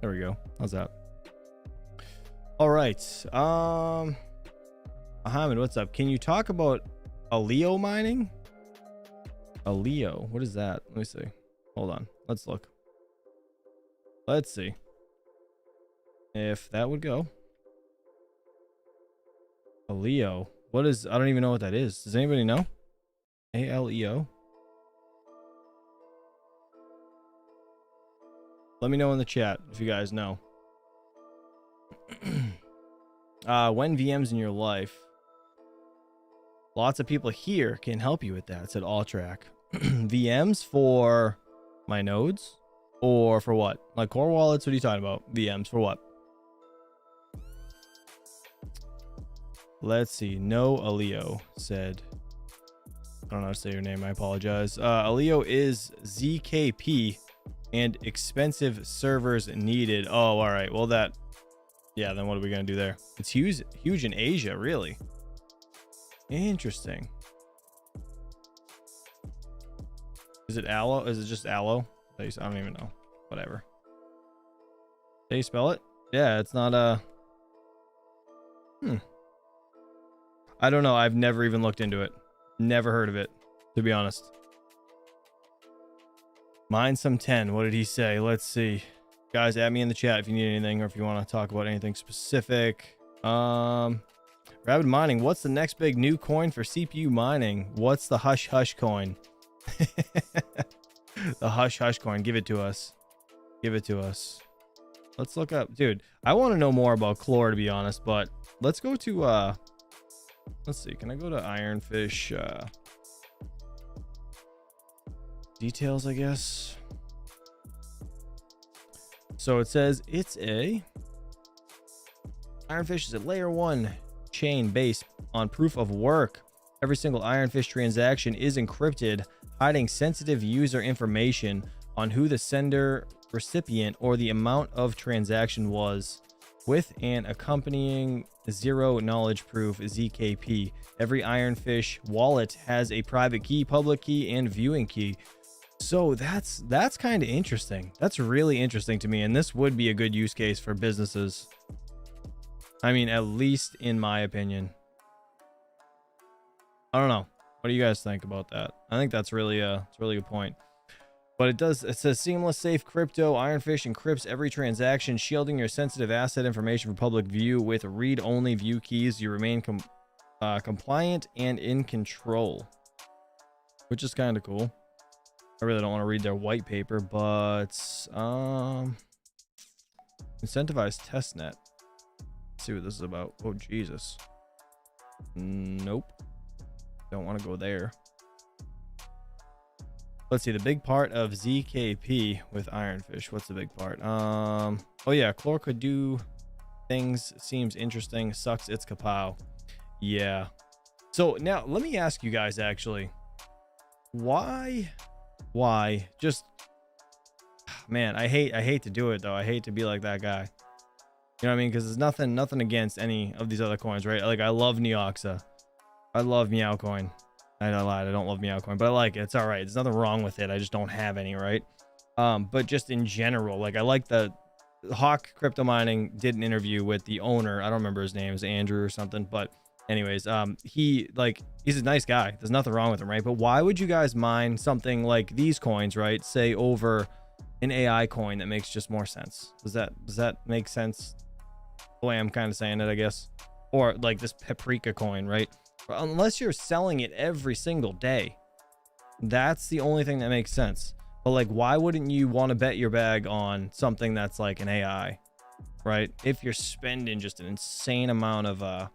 There we go. How's that? All right. Ahmed, what's up? Can you talk about Aleo mining? Aleo. What is that? Let me see. Hold on. Let's look. Let's see if that would go. Aleo. What is? I don't even know what that is. Does anybody know? ALEO. Let me know in the chat if you guys know. When VMs in your life. Lots of people here can help you with that, said Alltrack. VMs for my nodes or for what? Like core wallets? What are you talking about? VMs for what? Let's see. No Aleo, said I don't know how to say your name. I apologize. Aleo is ZKP and expensive servers needed. Oh, all right. Well, that, yeah, then what are we going to do there? It's huge in Asia, really. Interesting. Is it aloe? Is it just aloe? I don't even know. Whatever. How you spell it? Yeah, it's not I don't know. I've never even looked into it. Never heard of it, to be honest. Mine some 10. What did he say? Let's see. Guys, add me in the chat if you need anything or if you want to talk about anything specific. Rapid mining. What's the next big new coin for CPU mining? What's the hush hush coin? The hush hush coin. Give it to us. Give it to us. Let's look up, dude. I want to know more about Chlor, to be honest, but let's go to let's see. Can I go to ironfish details, I guess? So it says it's a ironfish is a layer 1 chain based on proof of work. Every single ironfish transaction is encrypted, hiding sensitive user information on who the sender, recipient, or the amount of transaction was, with an accompanying zero knowledge proof ZKP. Every ironfish wallet has a private key, public key, and viewing key. So that's kind of interesting. That's really interesting to me, and this would be a good use case for businesses. I mean, at least in my opinion. I don't know. What do you guys think about that? I think that's really it's a really good point. But it says seamless safe crypto. Ironfish encrypts every transaction, shielding your sensitive asset information for public view with read-only view keys. You remain compliant and in control, which is kind of cool. I really don't want to read their white paper, but incentivized testnet. Let's see what this is about. Oh, Jesus. Nope. Don't want to go there. Let's see, the big part of ZKP with ironfish. What's the big part? Oh yeah, Chlor could do things. Seems interesting. Sucks it's kapow. Yeah. So now let me ask you guys, actually, why just, man, I hate to do it though. I hate to be like that guy. You know what I mean? Because there's nothing against any of these other coins, right? Like, I love Neoxa. I love Meow Coin. I lied. I don't love Meow Coin, but I like it. It's all right. There's nothing wrong with it. I just don't have any, right? But just in general, like, I like the Hawk Crypto Mining did an interview with the owner. I don't remember his name. It's Andrew or something. But anyways, he's a nice guy. There's nothing wrong with him, right? But why would you guys mine something like these coins, right? Say over an AI coin that makes just more sense. Does that make sense? The way I'm kind of saying it, I guess. Or like this paprika coin, right? Unless you're selling it every single day, that's the only thing that makes sense. But like, why wouldn't you want to bet your bag on something that's like an AI, right? If you're spending just an insane amount of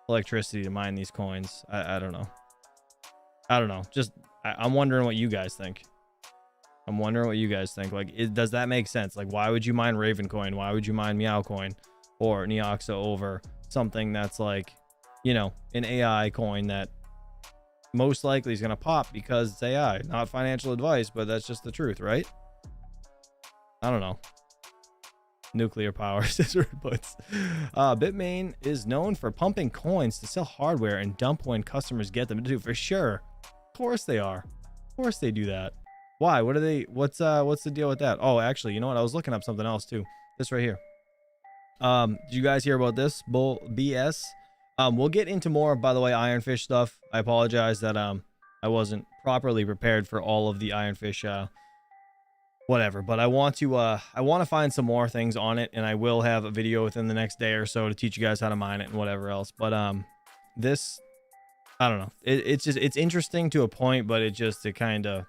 electricity to mine these coins. I don't know. Just I'm wondering what you guys think. Like, does that make sense? Like, why would you mine Raven coin? Why would you mine Meow coin or Neoxa over something that's like, you know, an AI coin that most likely is going to pop because it's AI? Not financial advice, but that's just the truth, right? I don't know. Nuclear power, scissor puts. Bitmain is known for pumping coins to sell hardware and dump when customers get them to do. For sure. Of course they are. Of course they do that. Why? What are they? What's the deal with that? Oh, actually, you know what? I was looking up something else too. This right here. Did you guys hear about this bull BS? We'll get into more, by the way, ironfish stuff. I apologize that I wasn't properly prepared for all of the ironfish whatever, but I want to find some more things on it, and I will have a video within the next day or so to teach you guys how to mine it and whatever else. But this, I don't know, it's interesting to a point, but it's a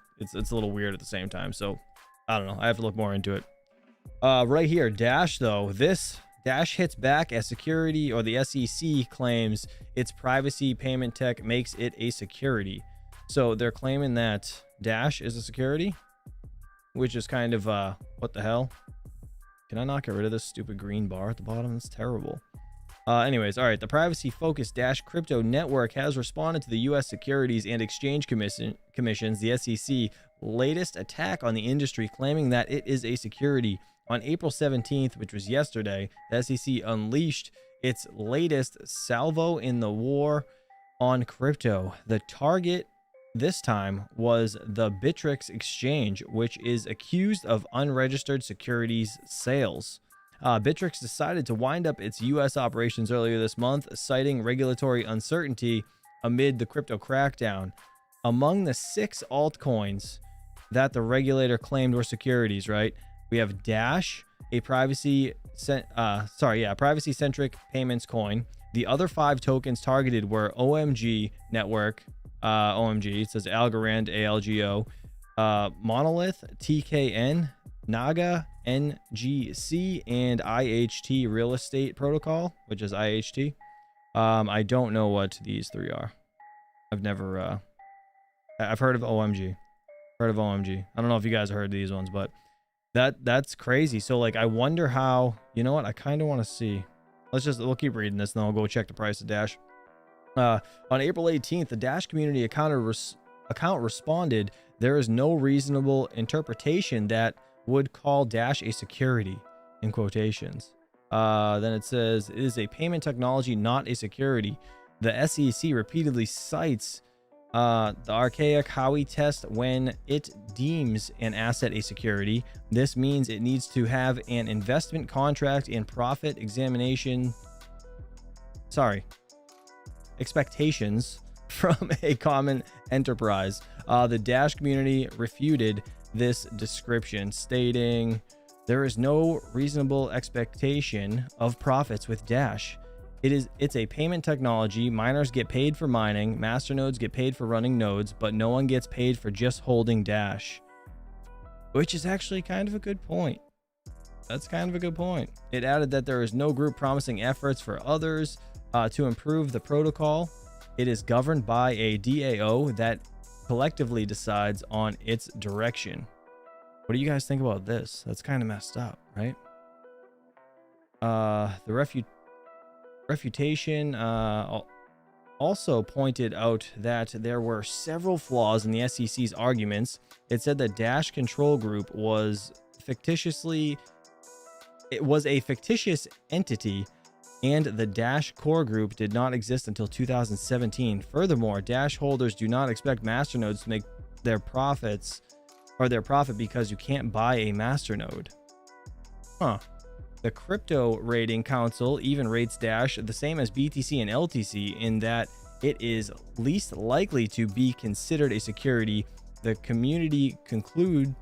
little weird at the same time. So I don't know, I have to look more into it. Right here, Dash, though, this Dash hits back as security, or the SEC claims its privacy payment tech makes it a security. So they're claiming that Dash is a security, which is kind of what the hell? Can I not get rid of this stupid green bar at the bottom? That's terrible. Anyways, all right. The privacy-focused Dash crypto network has responded to the U.S. Securities and Exchange Commission's, the SEC, latest attack on the industry, claiming that it is a security. On April 17th, which was yesterday, the SEC unleashed its latest salvo in the war on crypto. The target this time was the Bittrex exchange, which is accused of unregistered securities sales. Bittrex decided to wind up its U.S. operations earlier this month, citing regulatory uncertainty amid the crypto crackdown. Among the 6 altcoins that the regulator claimed were securities, right? We have Dash, a privacy-centric payments coin. The other 5 tokens targeted were OMG Network, OMG, it says Algorand, ALGO, Monolith, TKN, Naga, NGC, and IHT Real Estate Protocol, which is IHT. I don't know what these 3 are. I've never, I've heard of OMG. I don't know if you guys have heard these ones, but that's crazy. So like, I wonder how, you know what? I kind of want to see. We'll keep reading this and then I'll go check the price of Dash. On April 18th, the Dash community account responded, there is no reasonable interpretation that would call Dash a security, in quotations. Then it says, it is a payment technology, not a security. The SEC repeatedly cites the archaic Howey test when it deems an asset a security. This means it needs to have an investment contract and profit expectations from a common enterprise. The Dash community refuted this description, stating there is no reasonable expectation of profits with Dash. It's a payment technology. Miners get paid for mining, masternodes get paid for running nodes, but no one gets paid for just holding Dash. Which is actually kind of a good point. That's kind of a good point. It added that there is no group promising efforts for others to improve the protocol. It is governed by a DAO that collectively decides on its direction. What do you guys think about this? That's kind of messed up, right? The refutation also pointed out that there were several flaws in the SEC's arguments. It said that Dash Control Group was a fictitious entity, and the Dash Core Group did not exist until 2017. Furthermore, Dash holders do not expect masternodes to make their profit because you can't buy a masternode. Huh. The Crypto Rating Council even rates Dash the same as BTC and LTC in that it is least likely to be considered a security. The community concluded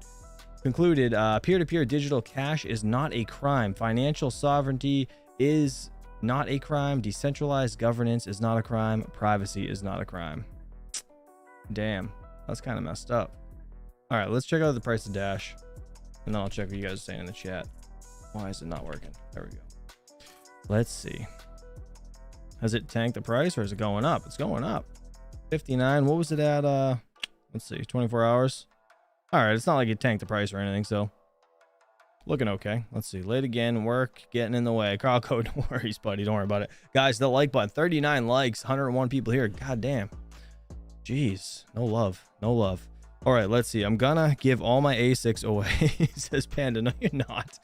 peer-to-peer digital cash is not a crime. Financial sovereignty is not a crime. Decentralized governance is not a crime. Privacy is not a crime. Damn, that's kind of messed up. All right, let's check out the price of Dash, and then I'll check what you guys are saying in the chat. Why is it not working? There we go. Let's see. Has it tanked the price or is it going up? It's going up. 59. What was it at? Let's see. 24 hours. All right. It's not like it tanked the price or anything. So looking okay. Let's see. Late again. Work getting in the way. Carl code. No worries, buddy. Don't worry about it. Guys, the like button. 39 likes. 101 people here. God damn. Jeez. No love. No love. All right, let's see. I'm gonna give all my ASICs away, says Panda. No, you're not.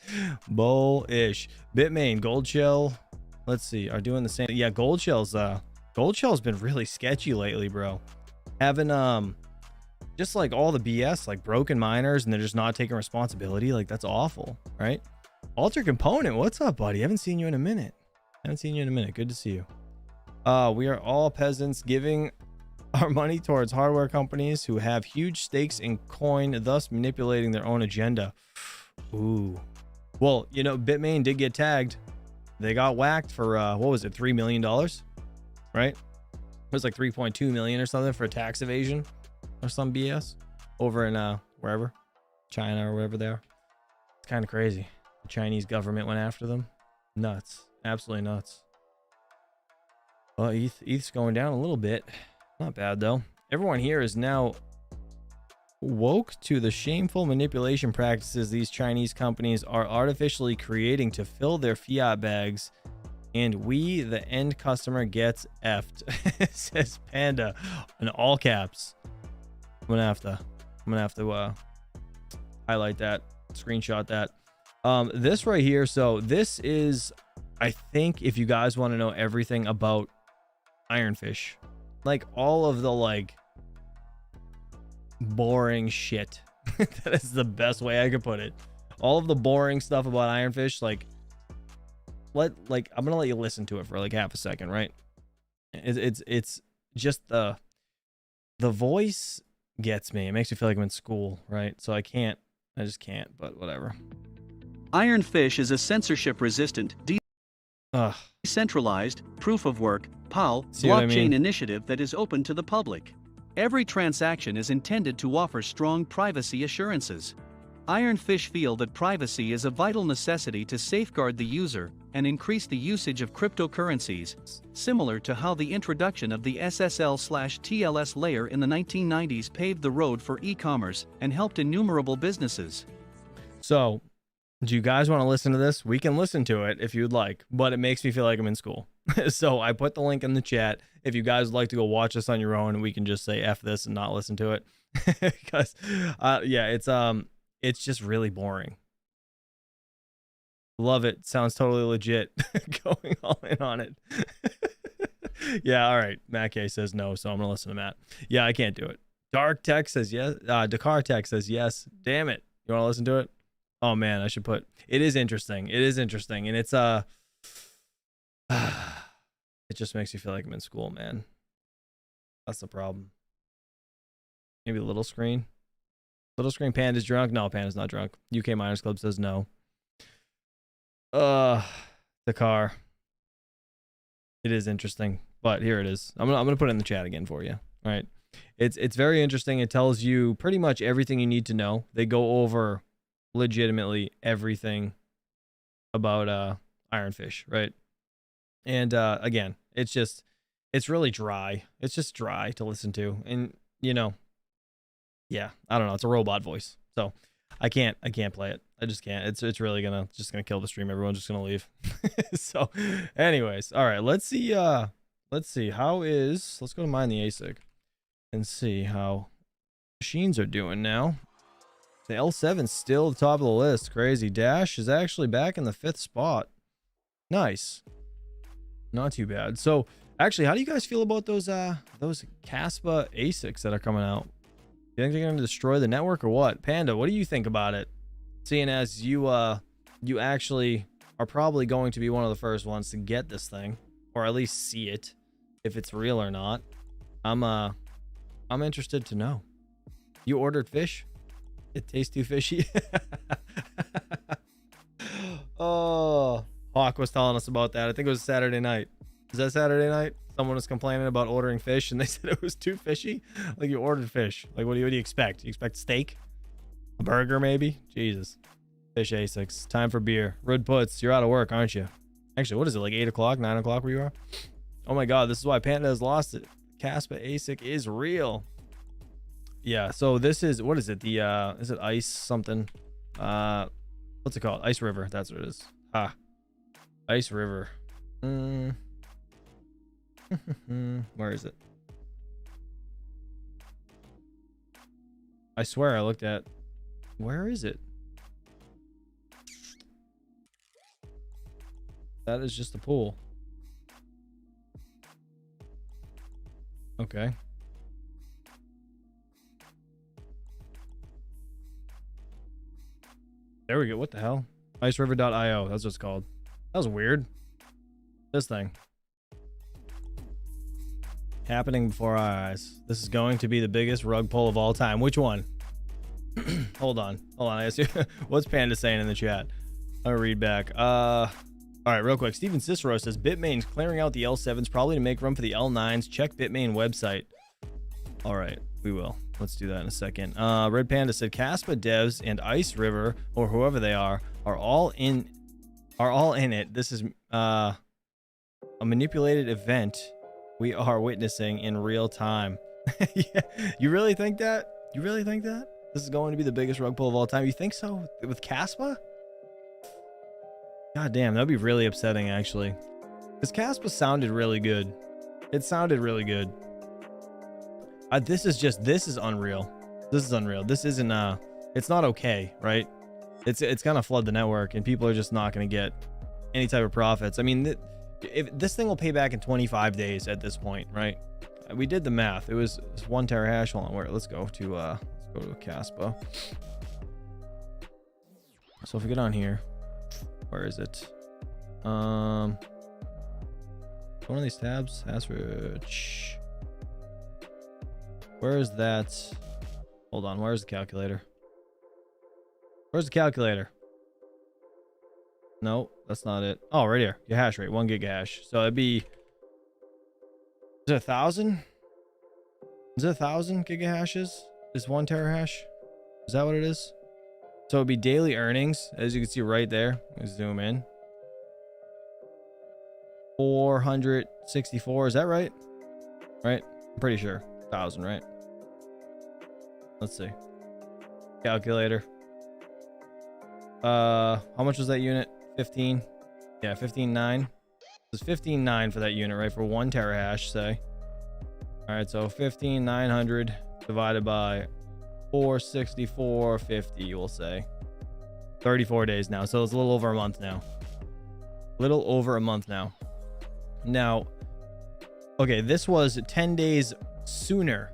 Bullish. Bitmain, Gold Shell. Let's see. Are doing the same. Yeah, Gold Shell's been really sketchy lately, bro. Having just like all the BS, like broken miners, and they're just not taking responsibility. Like that's awful, right? Alter Component, what's up, buddy? Haven't seen you in a minute. Good to see you. We are all peasants giving our money towards hardware companies who have huge stakes in coin, thus manipulating their own agenda. Ooh. Well, you know, Bitmain did get tagged. They got whacked for, what was it, $3 million? Right? It was like 3.2 million or something for tax evasion or some BS over in, wherever, China or wherever they are. It's kind of crazy. The Chinese government went after them. Nuts. Absolutely nuts. Well, ETH's going down a little bit. Not bad though. Everyone here is now woke to the shameful manipulation practices these Chinese companies are artificially creating to fill their fiat bags and we, the end customer, gets effed. Says Panda in all caps. I'm gonna have to highlight that, screenshot that. This right here. So this is, I think, if you guys want to know everything about ironfish, like all of the like boring shit. That is the best way I could put it. All of the boring stuff about ironfish, like I'm gonna let you listen to it for like half a second, right? It's just the voice gets me. It makes me feel like I'm in school, right? So I just can't, but whatever. Ironfish is a censorship-resistant, decentralized, proof-of-work, PAL, See what I mean? blockchain initiative that is open to the public. Every transaction is intended to offer strong privacy assurances. Ironfish feel that privacy is a vital necessity to safeguard the user and increase the usage of cryptocurrencies, similar to how the introduction of the SSL/TLS layer in the 1990s paved the road for e-commerce and helped innumerable businesses. So, do you guys want to listen to this? We can listen to it if you'd like, but it makes me feel like I'm in school. So I put the link in the chat. If you guys would like to go watch this on your own, we can just say F this and not listen to it. Because, yeah, it's just really boring. Love it. Sounds totally legit. Going all in on it. Yeah, all right. Matt K says no, so I'm going to listen to Matt. Yeah, I can't do it. Dark Tech says yes. Dakar Tech says yes. Damn it. You want to listen to it? Oh, man, I should put... It is interesting. It is interesting. And it's... It just makes you feel like I'm in school, man. That's the problem. Maybe little screen. Little screen. Panda's drunk. No, Panda's not drunk. UK Miners Club says no. The car. It is interesting, but here it is. I'm gonna put it in the chat again for you. All right. It's very interesting. It tells you pretty much everything you need to know. They go over legitimately everything about ironfish, right? And again, it's really dry. It's just dry to listen to. And you know, yeah, I don't know. It's a robot voice. So I can't play it. I just can't. It's really gonna kill the stream. Everyone's just gonna leave. So anyways, all right, let's see how let's go to mine the ASIC and see how machines are doing now. The L7's still the top of the list. Crazy. Dash is actually back in the 5th spot. Nice. Not too bad. So actually, how do you guys feel about those Caspa ASICs that are coming out? You think they're going to destroy the network or what? Panda, what do you think about it? Seeing as you actually are probably going to be one of the first ones to get this thing, or at least see it, if it's real or not. I'm interested to know. You ordered fish? It tastes too fishy. Oh, Hawk was telling us about that. I think it was Saturday night. Is that Saturday night? Someone was complaining about ordering fish and they said it was too fishy. Like, you ordered fish. Like, what do you expect? You expect steak? A burger, maybe? Jesus. Fish ASICs. Time for beer. Red Puts, you're out of work, aren't you? Actually, what is it? Like 8 o'clock, 9 o'clock where you are? Oh my God, this is why Panda has lost it. Caspa ASIC is real. Yeah, so this is, what is it? The, is it Ice something? What's it called? Ice River. That's what it is. Ice River. Where is it? I swear I looked at, where is it? That is just a pool. Okay. There we go. What the hell? IceRiver.io. That's what it's called. That was weird. This thing. Happening before our eyes. This is going to be the biggest rug pull of all time. Which one? Hold on. I asked you. What's Panda saying in the chat? I'll read back. All right, real quick. Steven Cicero says Bitmain's clearing out the L7s probably to make room for the L9s. Check Bitmain website. All right, we will. Let's do that in a second. Red Panda said Caspa devs and Ice River, or whoever they are all in it. This is a manipulated event we are witnessing in real time. Yeah. You really think that? You really think that? This is going to be the biggest rug pull of all time? You think so? With Caspa? God damn, that'd be really upsetting, actually. This Caspa sounded really good. It sounded really good. This is unreal. This is unreal. This isn't it's not okay, right? It's gonna flood the network, and people are just not gonna get any type of profits. I mean, if this thing will pay back in 25 days at this point, right? We did the math. It was 1 terahash. Hold on, let's go to Caspa. So if we get on here, where is it? One of these tabs, average. Where is that? Hold on, where's the calculator? Where's the calculator? No, that's not it. Oh, right here. Your hash rate, 1 gigahash. So it'd be, is it 1,000? Is it 1,000 gigahashes? Is 1 terahash? Is that what it is? So it'd be daily earnings, as you can see right there. Let me zoom in. 464. Is that right? Right? I'm pretty sure. 1,000, right? Let's see. Calculator. How much was that unit? 15. Yeah, 15.9. It's 15.9 for that unit, right? For 1 terahash, say. All right, so 15,900 divided by 464.50, we'll say. 34 days now, so it's a little over a month now. Little over a month now. Now, okay, this was 10 days sooner.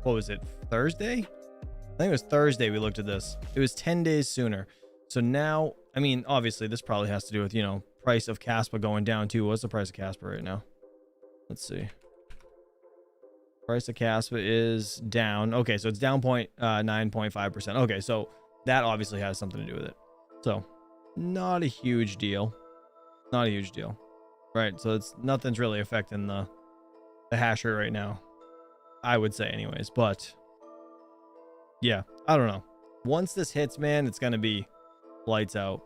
What was it? Thursday? I think it was Thursday we looked at this. It was 10 days sooner. So now, I mean, obviously this probably has to do with, you know, price of Caspa going down too. What's the price of Caspa right now? Let's see. Price of Caspa is down. Okay, so it's down 9.5%. Okay, so that obviously has something to do with it. So not a huge deal. Not a huge deal. Right, so it's nothing's really affecting the hash rate right now, I would say anyways. But yeah, I don't know. Once this hits, man, it's gonna be lights out.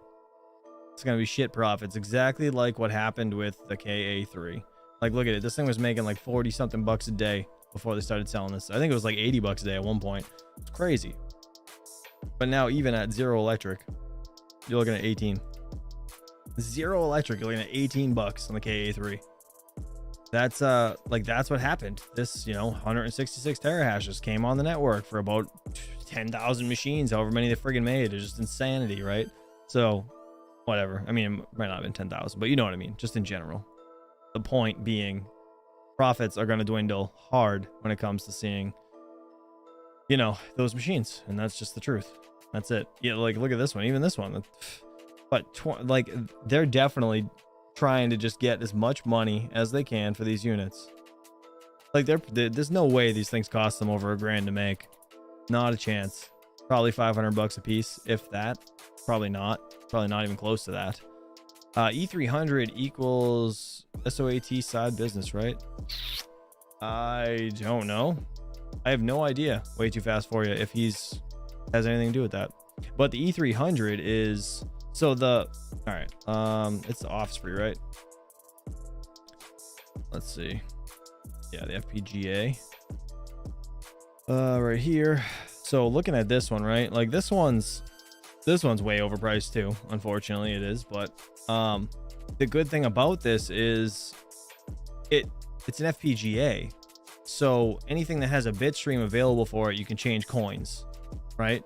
It's gonna be shit profits, exactly like what happened with the KA3. Like, look at it. This thing was making like 40 something bucks a day before they started selling this. I think it was like 80 bucks a day at one point. It's crazy. But now, even at zero electric, you're looking at 18. Zero electric, you're looking at 18 bucks on the KA3. That's like, that's what happened. This, you know, 166 terahashes came on the network for about 10,000 machines, however many they friggin' made. It's just insanity, right? So whatever. I mean, it might not have been 10,000, but you know what I mean, just in general. The point being, profits are going to dwindle hard when it comes to seeing, you know, those machines. And that's just the truth. That's it. Yeah, like, look at this one. Even this one. But like, they're definitely trying to just get as much money as they can for these units. Like, there's no way these things cost them over $1,000 to make. Not a chance. Probably 500 bucks a piece, if that. Probably not even close to that. E300 equals SOAT side business, right? I don't know. I have no idea. Way too fast for you if he's has anything to do with that. But the E300 is, so the, all right, it's the Offspring, right? Let's see. Yeah, the FPGA. Right here. So looking at this one, right? Like, this one's way overpriced too. Unfortunately, it is. But the good thing about this is it's an FPGA. So anything that has a bit stream available for it, you can change coins, right?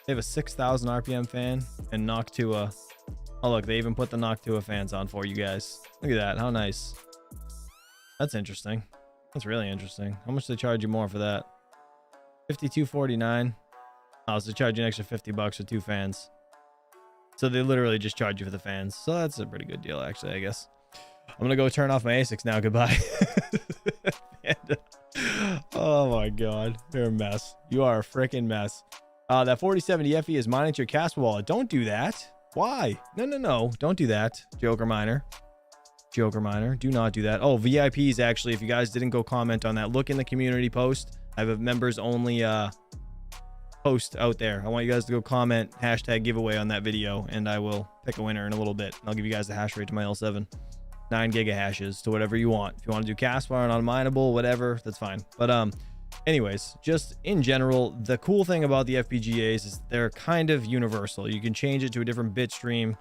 They have a 6,000 RPM fan and Noctua. Oh, look, they even put the Noctua fans on for you guys. Look at that. How nice. That's interesting. That's really interesting. How much do they charge you more for that? $52.49. Oh, so they charge you an extra 50 bucks for 2 fans. So they literally just charge you for the fans. So that's a pretty good deal, actually, I guess. I'm going to go turn off my ASICs now. Goodbye. Oh, my God. You're a mess. You are a freaking mess. That 4070 FE is mining to your Caspa wallet. Don't do that. Why? No. Don't do that. Joker miner. Do not do that. Oh, VIPs, actually, if you guys didn't go comment on that, look in the community post. I have a members only post out there. I want you guys to go comment hashtag giveaway on that video, and I will pick a winner in a little bit. I'll give you guys the hash rate to my L7. 9 gigahashes to whatever you want. If you want to do Caspa or non-mineable, whatever, that's fine. But anyways, just in general, the cool thing about the FPGAs is they're kind of universal. You can change it to a different bit stream.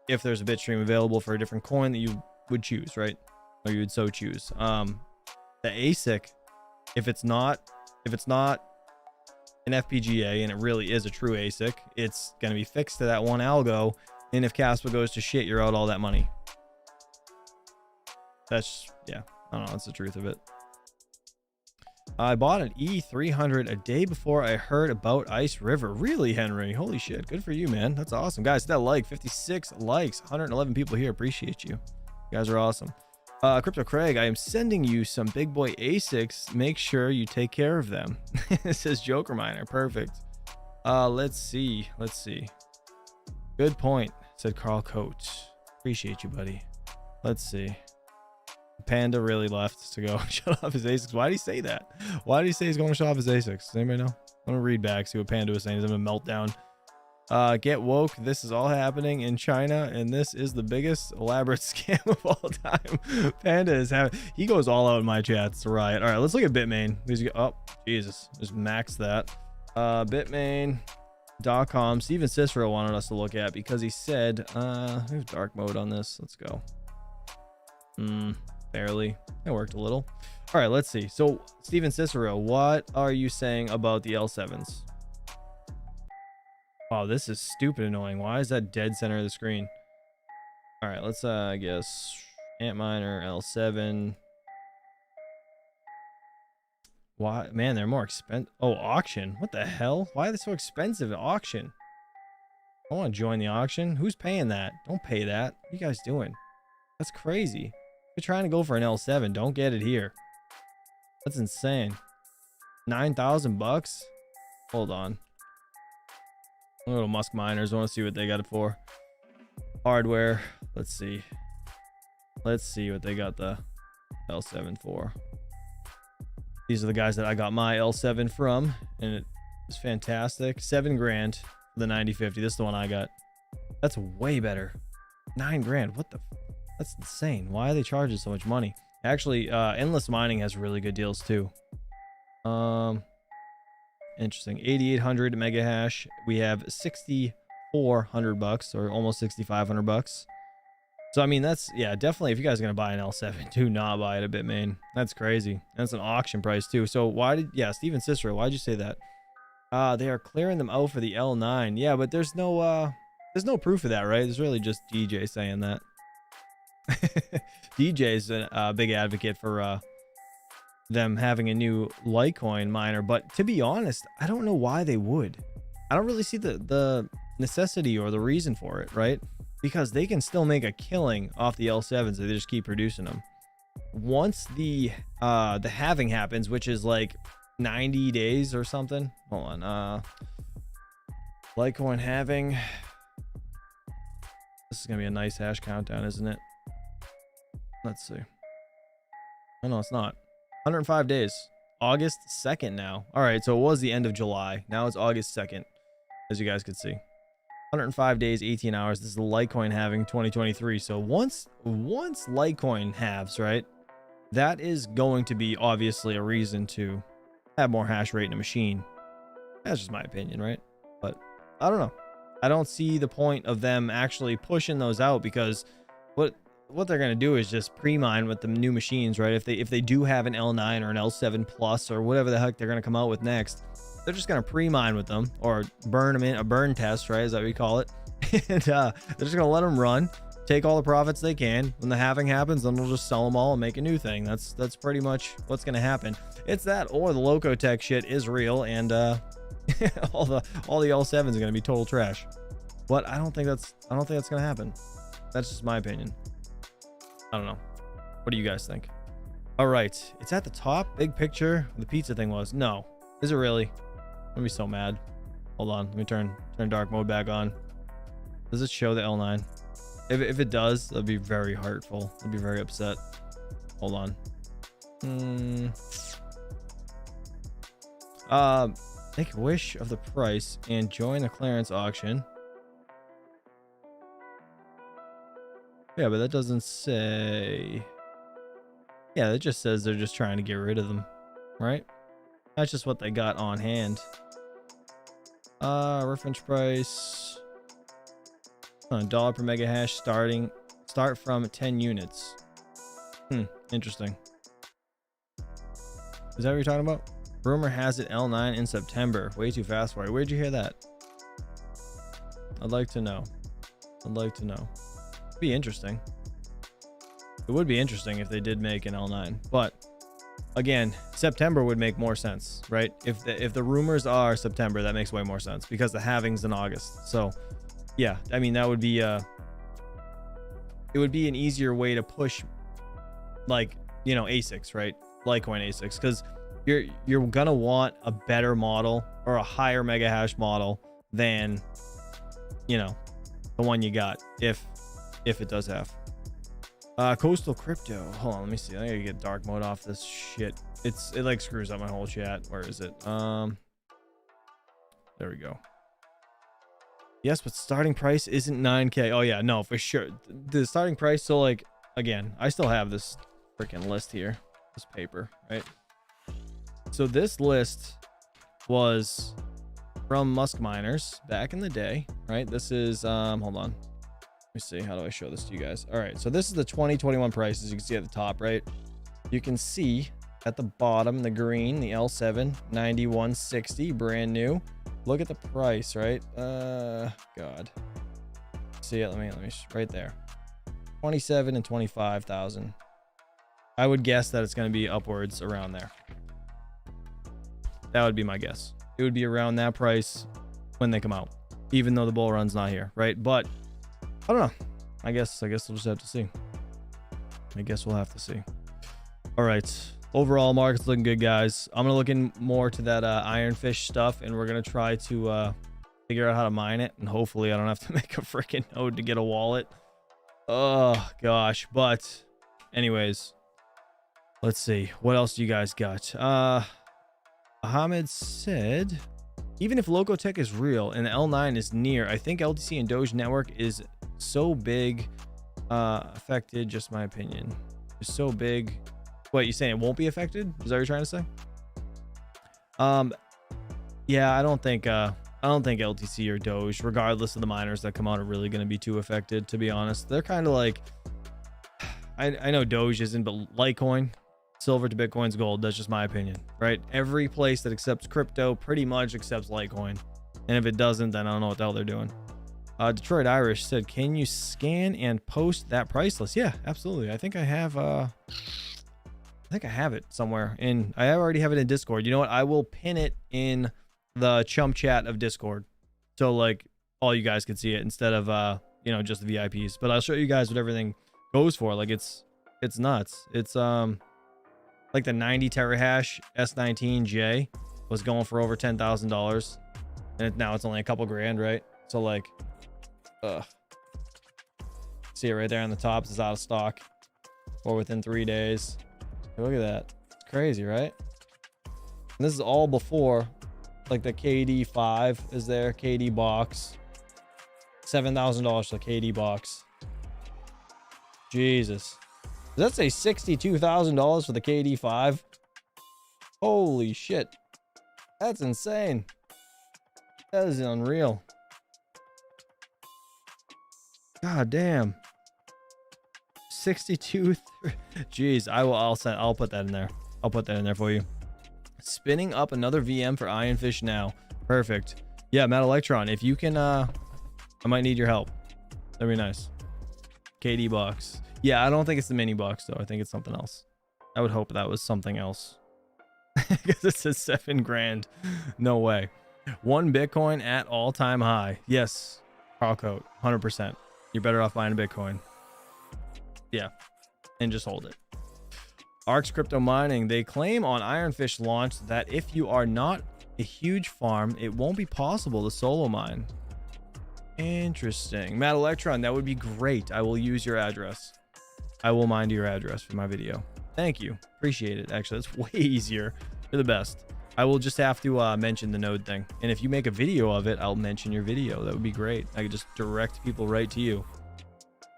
if there's a bit stream available for a different coin that you would choose, right? Or you would so choose. The ASIC, if it's not an FPGA and it really is a true ASIC, it's going to be fixed to that one algo. And if Caspa goes to shit, you're out all that money. That's, yeah, I don't know. That's the truth of it. I bought an E300 a day before I heard about Ice River. Really, Henry? Holy shit. Good for you, man. That's awesome. Guys, that like 56 likes, 111 people here. Appreciate you. You guys are awesome. Crypto Craig, I am sending you some big boy ASICs. Make sure you take care of them. It says Joker Miner. Perfect. Let's see. Good point, said Carl Coates. Appreciate you, buddy. Let's see. Panda really left to go shut off his ASICs. Why did he say that? Why did he say he's going to shut off his ASICs? Does anybody know? I'm going to read back, see what Panda was saying. He's having a meltdown. Get woke. This is all happening in China, and this is the biggest elaborate scam of all time. Panda is having, he goes all out in my chat. It's a riot. All right, let's look at Bitmain. Oh, Jesus. Just max that. Bitmain.com. Steven Cicero wanted us to look at because he said, we have dark mode on this. Let's go. Barely. It worked a little. All right, let's see. So, Steven Cicero, what are you saying about the L7s? Oh, this is stupid annoying. Why is that dead center of the screen? All right, let's I guess Antminer L7. Why, man, they're more expensive. Oh, auction. What the hell? Why are they so expensive at auction? I want to join the auction. Who's paying that? Don't pay that. What are you guys doing? That's crazy. You're trying to go for an L7. Don't get it here. That's insane. 9,000 bucks. Hold on. Little Musk Miners. I want to see what they got it for. Hardware. Let's see. Let's see what they got the L7 for. These are the guys that I got my L7 from, and it is fantastic. 7 grand for the 9050. This is the one I got. That's way better. 9 grand. What the? That's insane. Why are they charging so much money? Actually, Endless Mining has really good deals too. Interesting. 8,800 mega hash. We have 6,400 bucks, or almost 6,500 bucks. So I mean, that's, yeah, definitely. If you guys are gonna buy an L7, do not buy it at Bitmain. That's crazy. That's an auction price too. So why did, yeah, Steven Cicero, why'd you say that? They are clearing them out for the L9. Yeah, but there's no proof of that, right? There's really just DJ saying that. DJ's a big advocate for them having a new Litecoin miner, but to be honest, I don't know why they would. I don't really see the necessity or the reason for it, right? Because they can still make a killing off the L7s if they just keep producing them. Once the halving happens, which is like 90 days or something. Hold on. Litecoin halving. This is gonna be a nice hash countdown, isn't it? Let's see. Oh no, it's not. 105 days. August 2nd now. All right, so it was the end of July. Now it's August 2nd, as you guys could see. 105 days, 18 hours. This is the Litecoin halving 2023. So once Litecoin halves, right, that is going to be obviously a reason to have more hash rate in a machine. That's just my opinion, right? But I don't know. I don't see the point of them actually pushing those out, because what they're going to do is just pre-mine with the new machines, right? If they do have an L9 or an L7 Plus or whatever the heck they're going to come out with next, they're just going to pre-mine with them, or burn them in a burn test, right? Is that what we call it? And they're just going to let them run, take all the profits they can. When the halving happens, then they'll just sell them all and make a new thing. That's pretty much what's going to happen. It's that, or the Loco Tech shit is real, and all the L7s are going to be total trash. But I don't think that's going to happen. That's just my opinion. I don't know. What do you guys think? All right, it's at the top. Big picture. The pizza thing was. No, is it really? I'm gonna be so mad. Hold on, let me turn dark mode back on. Does it show the L9? If it does, that'd be very hurtful. I'd be very upset. Hold on. Make a wish of the price and join a clearance auction. Yeah, but that doesn't say. Yeah, it just says they're just trying to get rid of them, right? That's just what they got on hand. Reference price. $1 per mega hash start from 10 units. Interesting. Is that what you're talking about? Rumor has it L9 in September. Way too fast for it. Where'd you hear that? I'd like to know. I'd like to know. It'd be interesting. It would be interesting if they did make an L9, but again, September would make more sense, right? If the rumors are September, that makes way more sense because the halving's in August. So yeah, I mean, that would be it would be an easier way to push, like, you know, ASICs, right? Litecoin ASICs, because you're gonna want a better model or a higher mega hash model than, you know, the one you got, if it does have. Coastal crypto. Hold on, let me see. I gotta get dark mode off this shit. It like screws up my whole chat. Where is it? There we go. Yes, but starting price isn't 9K. Oh yeah, no, for sure. The starting price. So like, again, I still have this freaking list here, this paper, right? So this list was from Musk miners back in the day, right? This is hold on. Let me see. How do I show this to you guys? All right. So this is the 2021 prices. You can see at the top, right? You can see at the bottom, the green, the L7 9160, brand new. Look at the price, right? God. See it? Let me right there. 27 and 25,000. I would guess that it's going to be upwards around there. That would be my guess. It would be around that price when they come out, even though the bull run's not here, right? But I don't know. I guess we'll just have to see. I guess we'll have to see. All right. Overall, market's looking good, guys. I'm gonna look in more to that ironfish stuff, and we're gonna try to figure out how to mine it, and hopefully I don't have to make a freaking node to get a wallet. Oh gosh. But anyways, let's see. What else do you guys got? Ahmed said, even if Locotech is real and the L9 is near, I think LTC and Doge network is so big affected. Just my opinion. It's so big. What, you saying it won't be affected? Is that what you're trying to say? Yeah, I don't think LTC or Doge, regardless of the miners that come out, are really going to be too affected, to be honest. They're kind of like, I know Doge isn't, but Litecoin, silver to Bitcoin's gold. That's just my opinion, right? Every place that accepts crypto pretty much accepts Litecoin. And if it doesn't, then I don't know what the hell they're doing. Detroit Irish said, can you scan and post that price list? Yeah, absolutely. I think I have it somewhere in, I already have it in Discord. You know what? I will pin it in the chump chat of Discord. So like all you guys can see it instead of, you know, just the VIPs, but I'll show you guys what everything goes for. Like it's nuts. It's, like the 90 terahash S19J was going for over $10,000 and now it's only a couple grand, right? So like, see it right there on the top. It's out of stock or within 3 days. Look at that. It's crazy, right? And this is all before like the KD5 is there. KD box. $7,000 for the KD box. Jesus. Does that say $62,000 for the KD5? Holy shit. That's insane. That is unreal. God damn. 62. Jeez, I'll put that in there. I'll put that in there for you. Spinning up another VM for Ironfish now. Perfect. Yeah, Matt Electron, if you can, I might need your help. That'd be nice. KD box. Yeah, I don't think it's the mini box though. I think it's something else. I would hope that was something else. Because it says 7 grand. No way. 1 Bitcoin at all-time high. Yes, Carl Coat, 100%. You're better off buying a Bitcoin. Yeah, and just hold it. Arx Crypto Mining, they claim on Ironfish launch that if you are not a huge farm, it won't be possible to solo mine. Interesting. Matt Electron, that would be great. I will use your address. I will mine your address for my video. Thank you. Appreciate it. Actually, that's way easier. You're the best. I will just have to mention the node thing. And if you make a video of it, I'll mention your video. That would be great. I could just direct people right to you.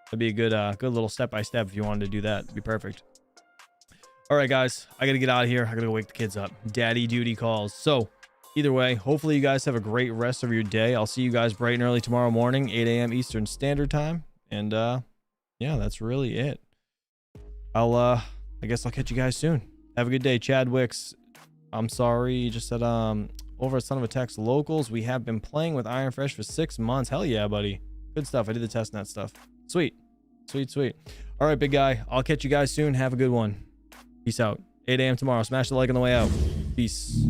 That'd be a good little step-by-step if you wanted to do that. It'd be perfect. All right, guys. I got to get out of here. I got to go wake the kids up. Daddy duty calls. So Either way, hopefully you guys have a great rest of your day. I'll see you guys bright and early tomorrow morning, 8 a.m. Eastern Standard Time. And yeah, that's really it. I guess I'll catch you guys soon. Have a good day. Chadwick's, I'm sorry, you just said over at Son of a Text Locals, we have been playing with ironfish for 6 months. Hell yeah, buddy. Good stuff. I did the testnet stuff. Sweet. Sweet. All right, big guy. I'll catch you guys soon. Have a good one. Peace out. 8 a.m. tomorrow. Smash the like on the way out. Peace.